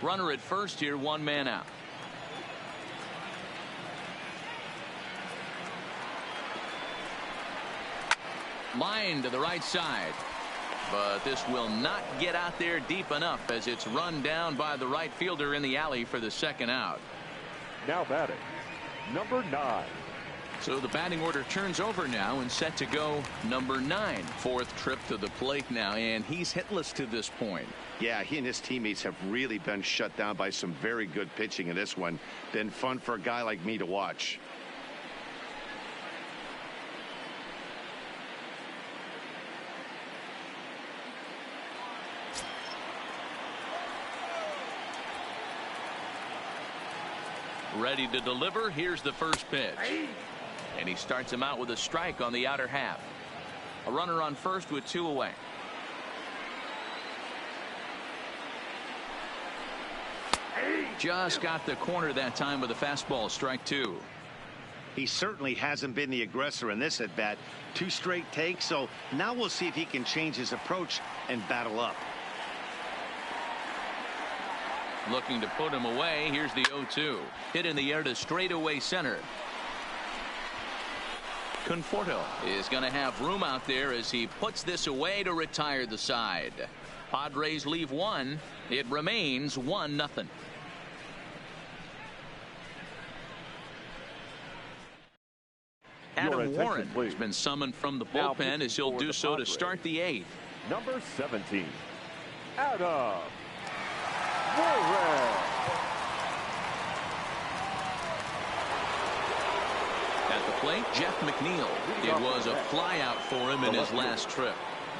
Runner at first here, one man out. Line to the right side, but this will not get out there deep enough as it's run down by the right fielder in the alley for the second out. Now batting, number 9. So the batting order turns over now and set to go number 9. Fourth trip to the plate now, and he's hitless to this point. Yeah, he and his teammates have really been shut down by some very good pitching in this one. Been fun for a guy like me to watch. Ready to deliver. Here's the first pitch. And he starts him out with a strike on the outer half. A runner on first with 2 away. Just got the corner that time with a fastball. Strike 2. He certainly hasn't been the aggressor in this at bat. 2 straight takes, so now we'll see if he can change his approach and battle up. Looking to put him away. Here's the 0-2. Hit in the air to straightaway center. Conforto is going to have room out there as he puts this away to retire the side. Padres leave one. It remains 1-0. Adam Warren has been summoned from the bullpen as he'll do so to start the 8th. Number 17, Adam Warren. At the plate, Jeff McNeil. It was a flyout for him in his last trip.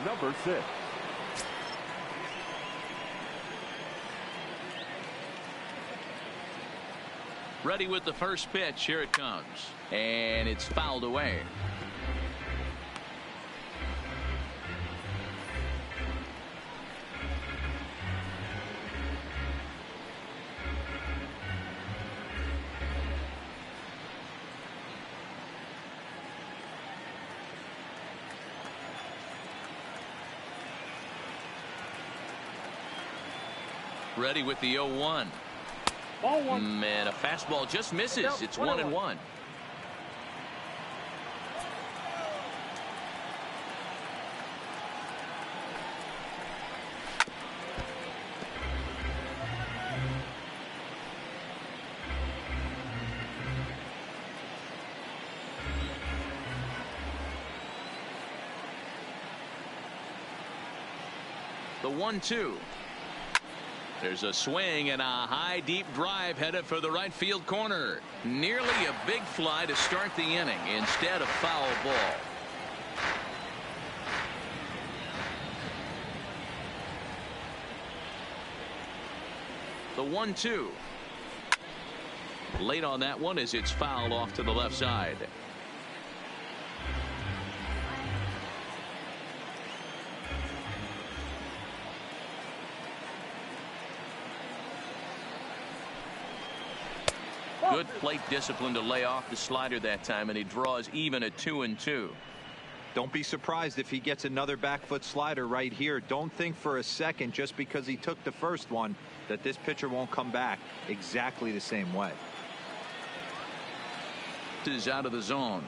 Number 6. Ready with the first pitch. Here it comes. And it's fouled away. Ready with the 0-1. Man, a fastball just misses. It's 1-1. The 1-2. There's a swing and a high deep drive headed for the right field corner. Nearly a big fly to start the inning instead of foul ball. The 1-2. Late on that one as it's fouled off to the left side. Good plate discipline to lay off the slider that time, and he draws even at 2-2. Don't be surprised if he gets another back foot slider right here. Don't think for a second, just because he took the first one, that this pitcher won't come back exactly the same way. Is out of the zone.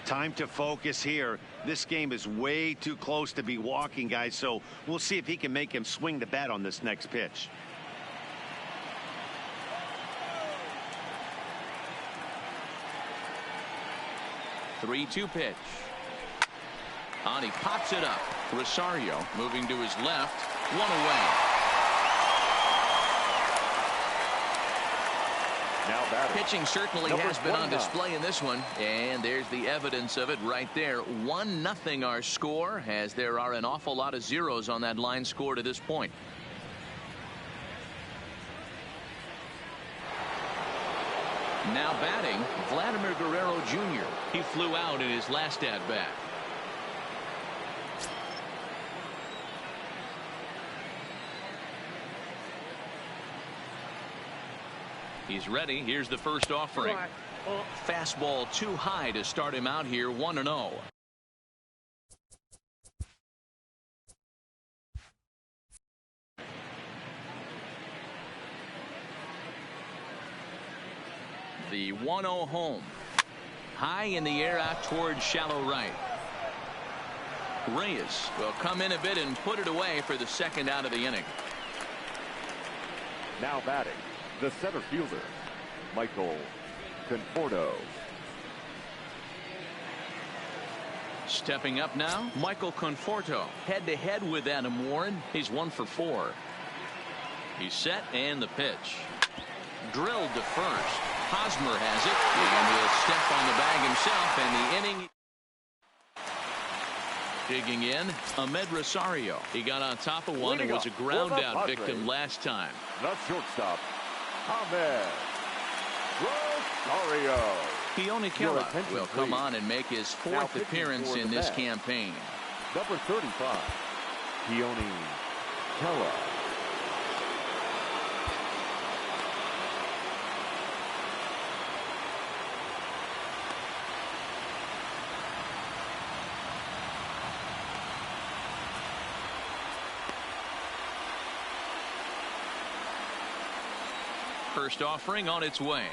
Time to focus here. This game is way too close to be walking, guys, so we'll see if he can make him swing the bat on this next pitch. 3-2 pitch. And he pops it up. Rosario moving to his left. One away. Now batting. Pitching certainly has been on display in this one. And there's the evidence of it right there. 1-0 our score, as there are an awful lot of zeros on that line score to this point. Now batting, Vladimir Guerrero Jr. He flew out in his last at-bat. He's ready. Here's the first offering. Fastball too high to start him out here. 1-0. The 1-0 home. High in the air out towards shallow right. Reyes will come in a bit and put it away for the second out of the inning. Now batting, the center fielder, Michael Conforto. Stepping up now, Michael Conforto. Head-to-head with Adam Warren. He's 1 for 4. He's set, and the pitch. Drilled to first. Hosmer has it, and he'll step on the bag himself, and the inning. Digging in, Ahmed Rosario. He got on top of one and was a ground out victim last time. The shortstop, Ahmed Rosario. Keone Kela will come on and make his 4th appearance in this campaign. Number 35, Keone Kela. First offering on its way.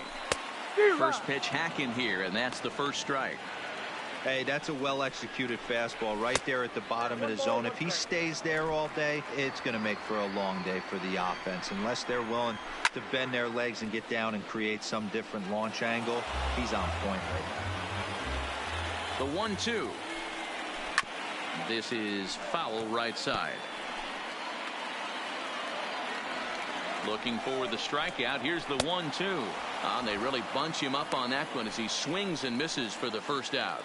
First pitch hack in here, and that's the first strike. Hey, that's a well-executed fastball right there at the bottom of the zone. If he stays there all day, it's going to make for a long day for the offense. Unless they're willing to bend their legs and get down and create some different launch angle, he's on point right The now. 1-2. This is foul right side. Looking for the strikeout. Here's the 1-2. They really bunch him up on that one as he swings and misses for the first out.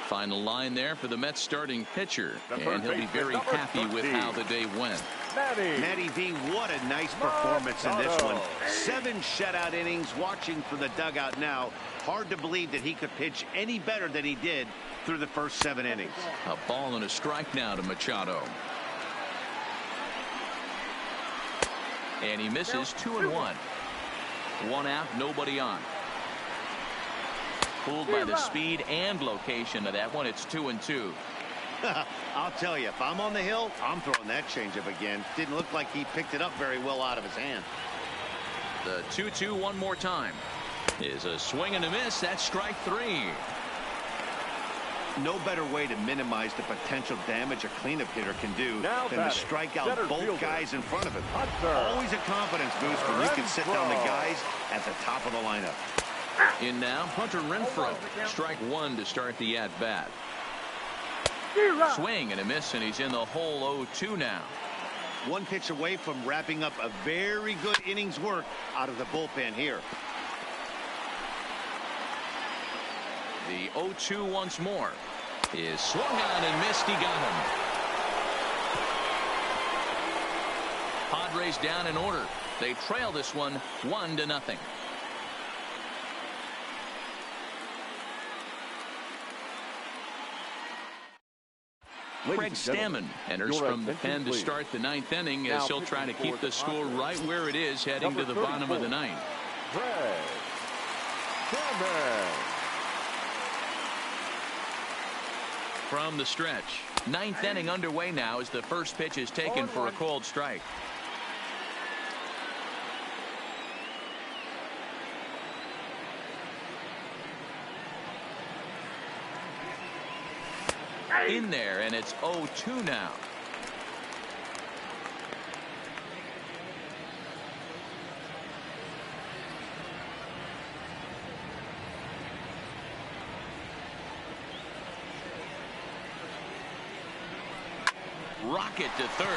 Final line there for the Mets starting pitcher, and he'll be very happy with how the day went. Matty V, what a nice performance in this one. 7 shutout innings. Watching from the dugout now, hard to believe that he could pitch any better than he did through the first 7 innings. A ball and a strike now to Machado. And he misses 2-1. 1 out, nobody on. Fooled by the speed and location of that one. It's 2-2. I'll tell you, if I'm on the hill, I'm throwing that changeup again. Didn't look like he picked it up very well out of his hand. The 2-2 one more time is a swing and a miss. That's strike 3. No better way to minimize the potential damage a cleanup hitter can do than to strike out both guys in front of him. Always a confidence boost when you can sit down the guys at the top of the lineup. In now, Hunter Renfroe. Strike 1 to start the at-bat. Swing and a miss, and he's in the hole 0-2 now. 1 pitch away from wrapping up a very good innings work out of the bullpen here. The 0-2 once more is swung on and missed. He got him. Padres down in order. They trail this one 1-0. Craig Stammen enters from the pen to start the 9th inning as he'll try to keep the score right where it is heading to the bottom of the 9th. Craig Stammen. From the stretch, 9th inning underway now as the first pitch is taken for a cold strike. In there, and it's 0-2 now. Rocket to third,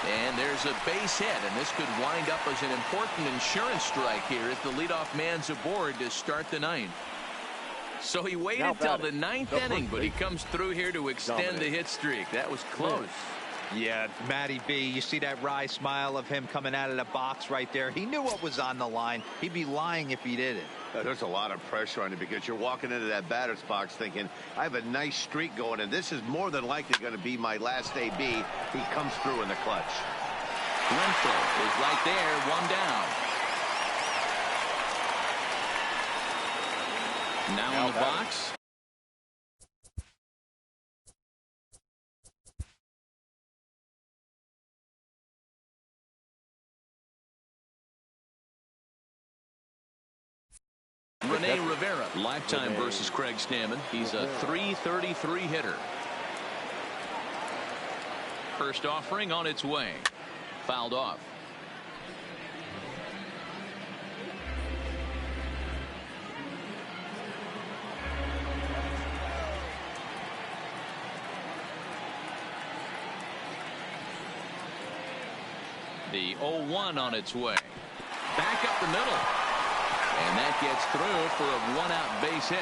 and there's a base hit, and this could wind up as an important insurance strike here as the leadoff man's aboard to start the 9th. So he waited till the 9th inning, but he comes through here to extend the hit streak. That was close. Yeah, Matty B, you see that wry smile of him coming out of the box right there. He knew what was on the line. He'd be lying if he didn't. There's a lot of pressure on you because you're walking into that batter's box thinking, I have a nice streak going, and this is more than likely going to be my last AB. He comes through in the clutch. Renfroe is right there, 1 down. Now in the box. Rene Rivera, lifetime versus Craig Stammen. He's a .333 hitter. First offering on its way. Fouled off. The 0-1 on its way. Back up the middle. And that gets through for a 1-out base hit.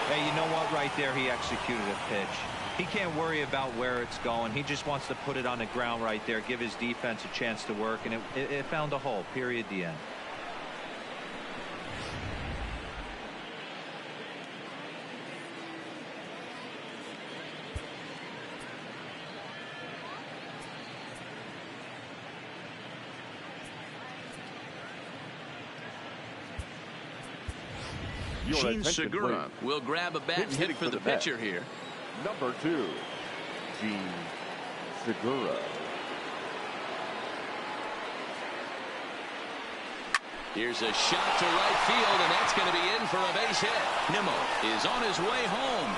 Hey, you know what? Right there, he executed a pitch. He can't worry about where it's going. He just wants to put it on the ground right there, give his defense a chance to work, and it found a hole. Period. The end. Gene Segura will grab a bat and hit for the pitcher here. Number 2, Gene Segura. Here's a shot to right field, and that's going to be in for a base hit. Nimmo is on his way home.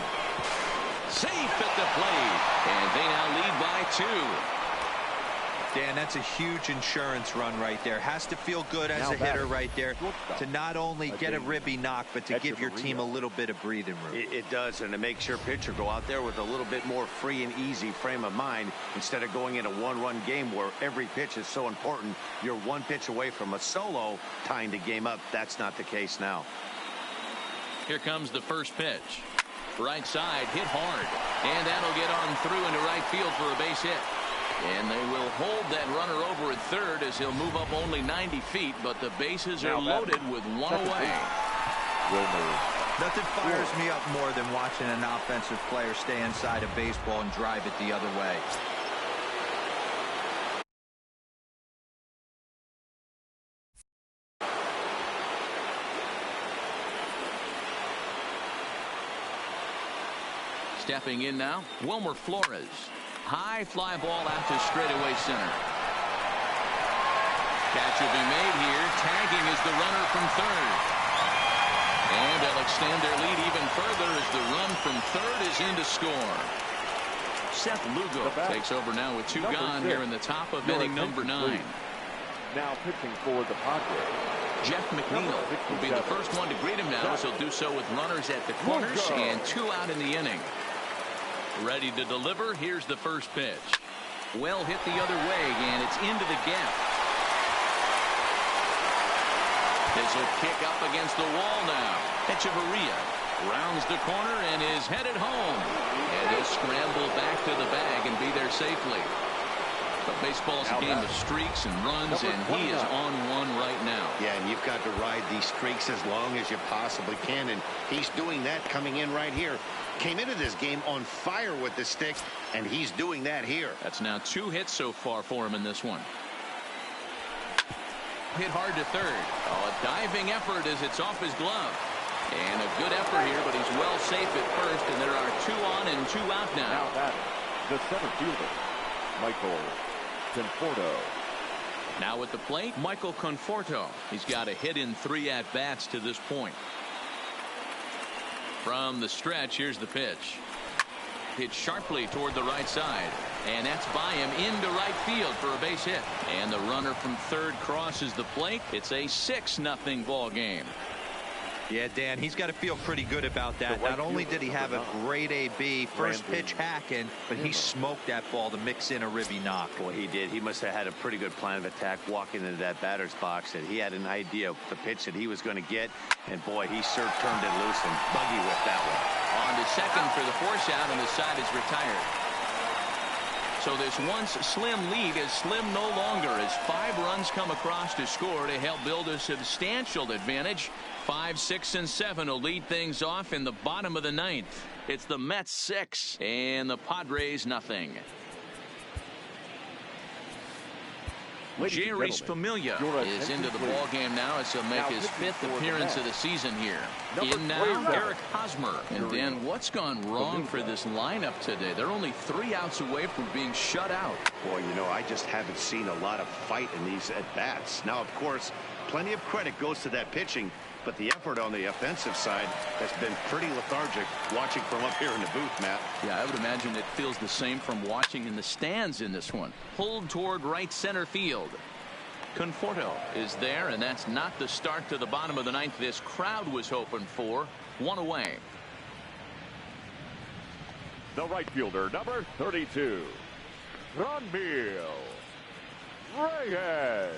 Safe at the plate, and they now lead by 2. Dan, that's a huge insurance run right there. Has to feel good as a hitter right there to not only get a ribby knock, but to give your team a little bit of breathing room. It does, and it makes your pitcher go out there with a little bit more free and easy frame of mind instead of going in a one-run game where every pitch is so important. You're one pitch away from a solo tying the game up. That's not the case now. Here comes the first pitch. Right side, hit hard, and that'll get on through into right field for a base hit. And they will hold that runner over at third as he'll move up only 90 feet, but the bases are loaded with one away. Nothing fires me up more than watching an offensive player stay inside of baseball and drive it the other way. Stepping in now, Wilmer Flores. High fly ball out to straightaway center. Catch will be made here. Tagging is the runner from third. And they'll extend their lead even further as the run from third is in to score. Seth Lugo takes over now with 2 gone here in the top of inning number 9. Now pitching for the Padres. Jeff McNeil will be the first one to greet him now, as he'll do so with runners at the corners and 2 out in the inning. Ready to deliver. Here's the first pitch. Well hit the other way, and it's into the gap. This will kick up against the wall now. Echeverria rounds the corner and is headed home. And he'll scramble back to the bag and be there safely. But baseball's a game of streaks and runs, and he is on one right now. Yeah, and you've got to ride these streaks as long as you possibly can, and he's doing that coming in right here. Came into this game on fire with the stick, and he's doing that here. That's now 2 hits so far for him in this one. Hit hard to third. Oh, a diving effort as it's off his glove. And a good effort here, but he's well safe at first, and there are 2 on and 2 out now. Now that the center fielder, Michael Conforto. Now at the plate, Michael Conforto. He's got a hit in 3 at-bats to this point. From the stretch, here's the pitch. Hit sharply toward the right side. And that's by him into right field for a base hit. And the runner from third crosses the plate. It's a 6-0 ball game. Yeah, Dan, he's got to feel pretty good about that. Not only did he have a great AB first pitch hacking, but he smoked that ball to mix in a ribby knock. Boy, he did. He must have had a pretty good plan of attack walking into that batter's box, and he had an idea of the pitch that he was going to get, and boy, he sure turned it loose and buggy with that one. On to second for the force out, and the side is retired. So this once slim lead is slim no longer as 5 runs come across to score to help build a substantial advantage. 5, 6, and 7 will lead things off in the bottom of the 9th. It's the Mets 6 and the Padres nothing. Jerry's Familia is into the ball game now as he'll make his 5th appearance of the season here. In now, Eric Hosmer. And then what's gone wrong for this lineup today? They're only 3 outs away from being shut out. Boy, you know, I just haven't seen a lot of fight in these at-bats. Now, of course, plenty of credit goes to that pitching, but the effort on the offensive side has been pretty lethargic watching from up here in the booth, Matt. Yeah, I would imagine it feels the same from watching in the stands in this one. Pulled toward right center field. Conforto is there, and that's not the start to the bottom of the 9th this crowd was hoping for. 1 away. The right fielder, number 32, Ramil Reyes.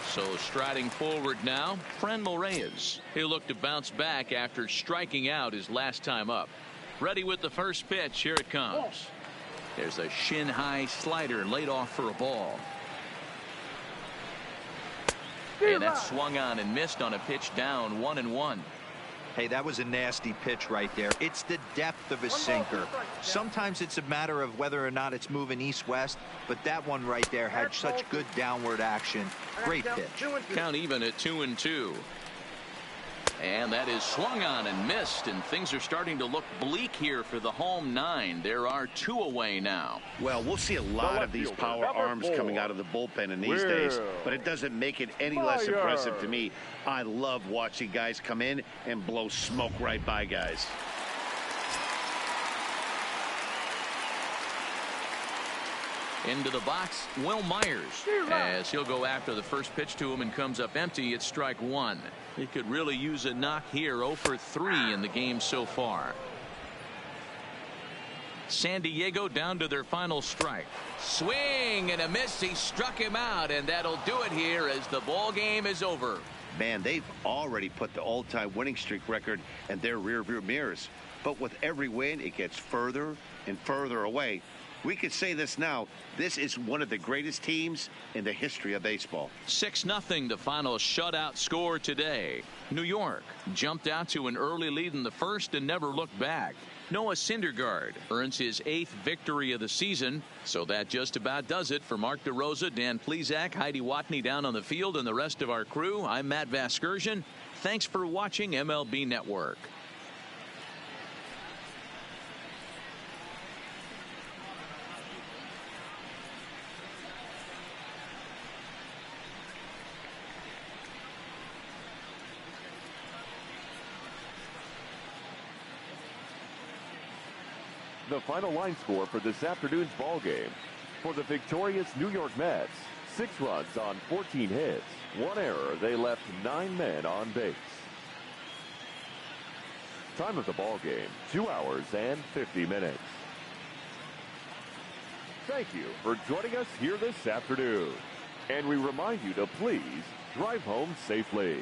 So striding forward now, Franmil Reyes. He'll look to bounce back after striking out his last time up. Ready with the first pitch. Here it comes. There's a shin-high slider laid off for a ball. And that swung on and missed on a pitch down 1-1. Hey, that was a nasty pitch right there. It's the depth of his sinker. Sometimes it's a matter of whether or not it's moving east-west, but that one right there had such good downward action. Great pitch. Count even at 2-2. And that is swung on and missed, and things are starting to look bleak here for the home 9. There are 2 away now. Well, we'll see a lot of these power arms coming out of the bullpen in these days, but it doesn't make it any less impressive to me. I love watching guys come in and blow smoke right by guys. Into the box, Will Myers, as he'll go after the first pitch to him and comes up empty. It's strike 1. He could really use a knock here. 0 for 3 in the game so far. San Diego down to their final strike. Swing and a miss. He struck him out, and that'll do it here as the ball game is over. Man, they've already put the all-time winning streak record in their rearview mirrors. But with every win, it gets further and further away. We could say this now. This is one of the greatest teams in the history of baseball. 6-0 the final shutout score today. New York jumped out to an early lead in the first and never looked back. Noah Syndergaard earns his 8th victory of the season. So that just about does it for Mark DeRosa, Dan Plesac, Heidi Watney down on the field, and the rest of our crew. I'm Matt Vasgersian. Thanks for watching MLB Network. The final line score for this afternoon's ball game. For the victorious New York Mets, 6 runs on 14 hits, 1 error. They left 9 men on base. Time of the ball game, 2 hours and 50 minutes. Thank you for joining us here this afternoon. And we remind you to please drive home safely.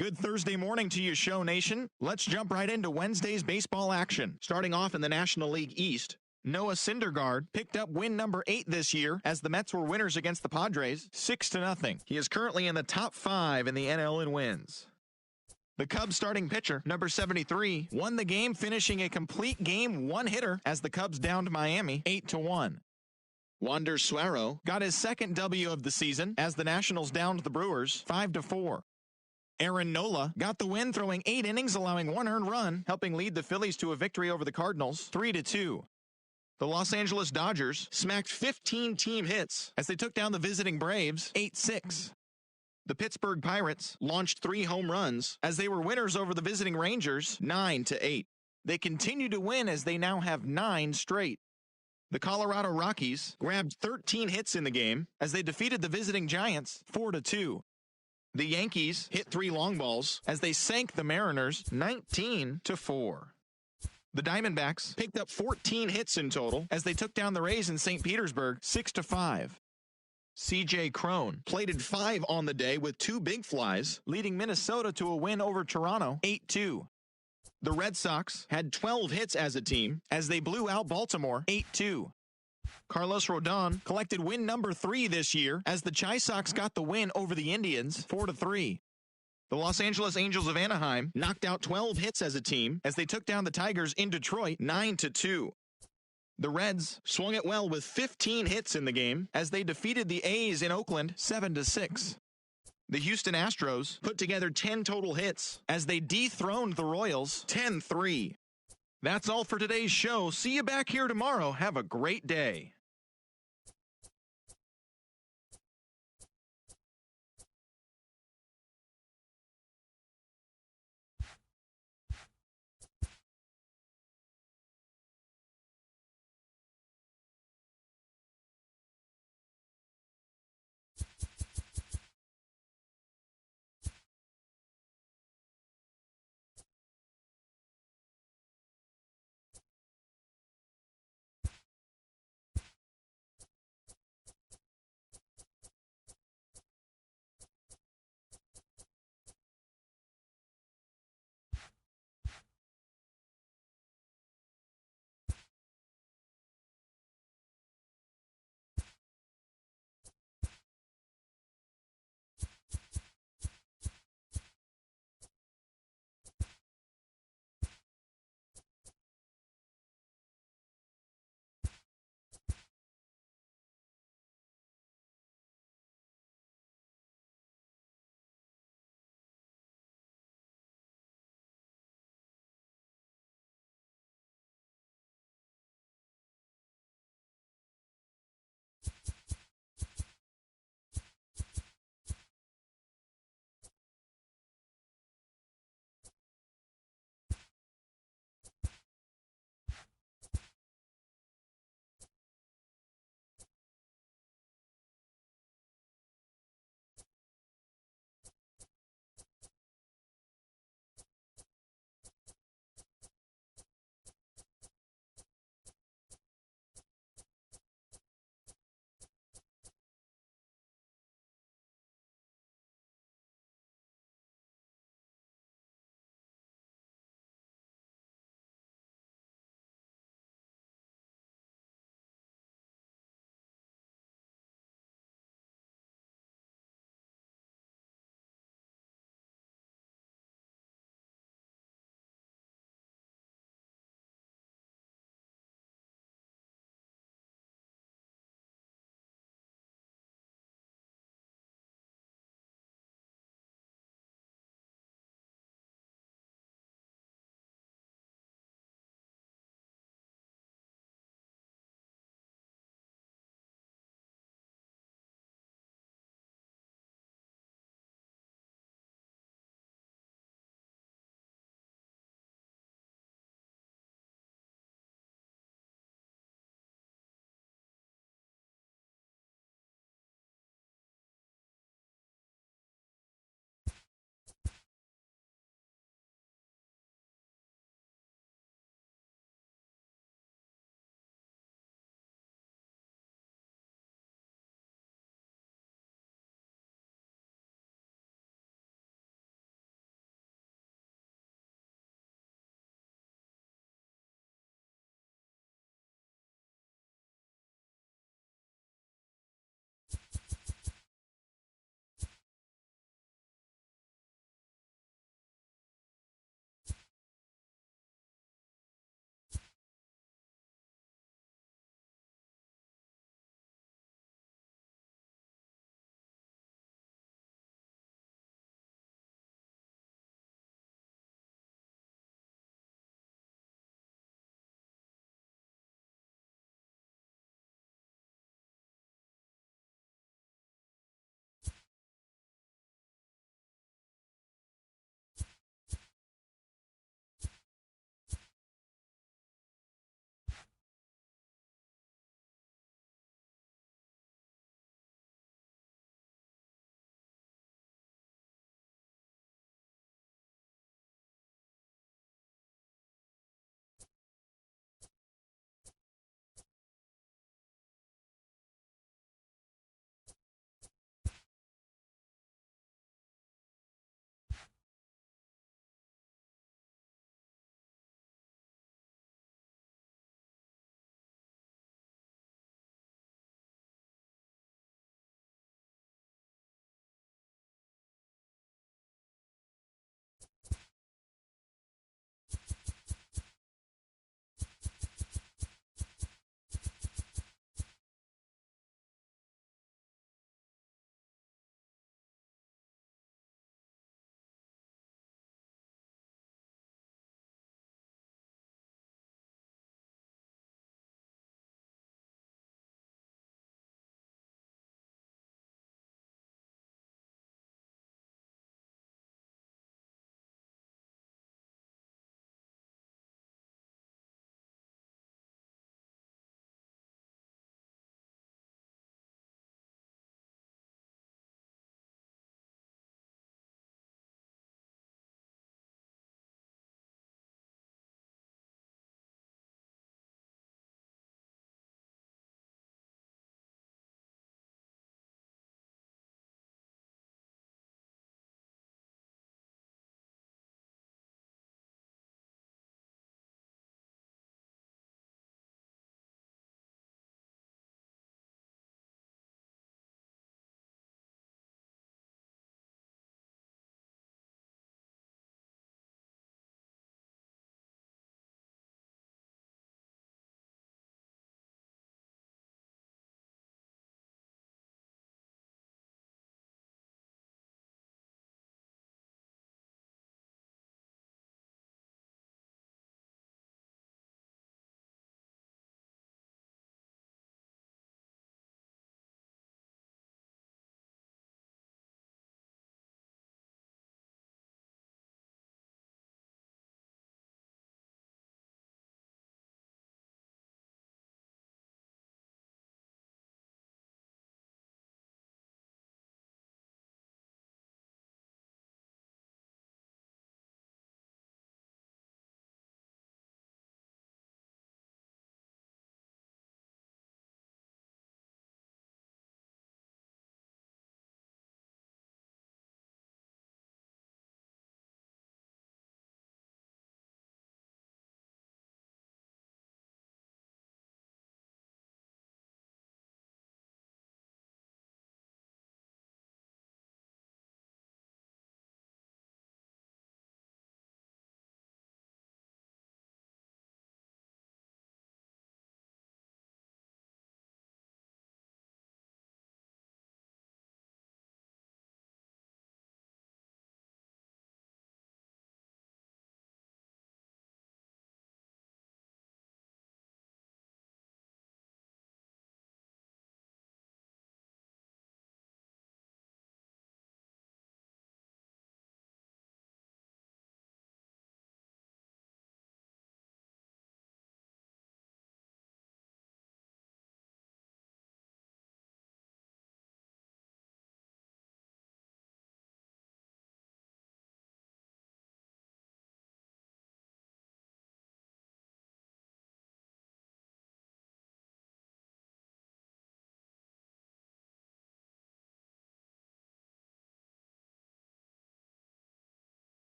Good Thursday morning to you, Show Nation. Let's jump right into Wednesday's baseball action. Starting off in the National League East, Noah Syndergaard picked up win number 8 this year as the Mets were winners against the Padres, 6-0. He is currently in the top 5 in the NL in wins. The Cubs starting pitcher, number 73, won the game, finishing a complete game one-hitter as the Cubs downed Miami 8-1. Wander Suero got his second W of the season as the Nationals downed the Brewers 5-4. Aaron Nola got the win, throwing 8 innings, allowing 1 earned run, helping lead the Phillies to a victory over the Cardinals 3-2. The Los Angeles Dodgers smacked 15 team hits as they took down the visiting Braves 8-6. The Pittsburgh Pirates launched 3 home runs as they were winners over the visiting Rangers 9-8. They continue to win as they now have 9 straight. The Colorado Rockies grabbed 13 hits in the game as they defeated the visiting Giants 4-2. The Yankees hit 3 long balls as they sank the Mariners 19-4. The Diamondbacks picked up 14 hits in total as they took down the Rays in St. Petersburg 6-5. C.J. Cron plated 5 on the day with 2 big flies, leading Minnesota to a win over Toronto 8-2. The Red Sox had 12 hits as a team as they blew out Baltimore 8-2. Carlos Rodon collected win number 3 this year as the Chi Sox got the win over the Indians 4-3. The Los Angeles Angels of Anaheim knocked out 12 hits as a team as they took down the Tigers in Detroit 9-2. The Reds swung it well with 15 hits in the game as they defeated the A's in Oakland 7-6. The Houston Astros put together 10 total hits as they dethroned the Royals 10-3. That's all for today's show. See you back here tomorrow. Have a great day.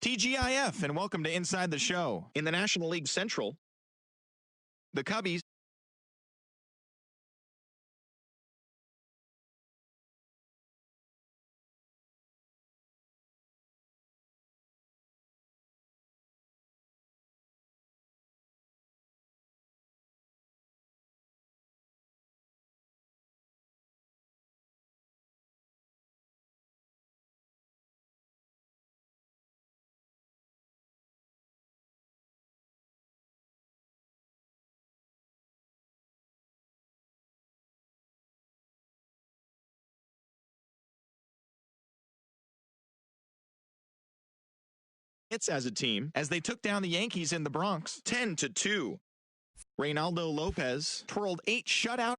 TGIF, and welcome to Inside the Show. In the National League Central, the Cubbies hits as a team as they took down the Yankees in the Bronx 10-2. Reynaldo Lopez twirled 8 shutout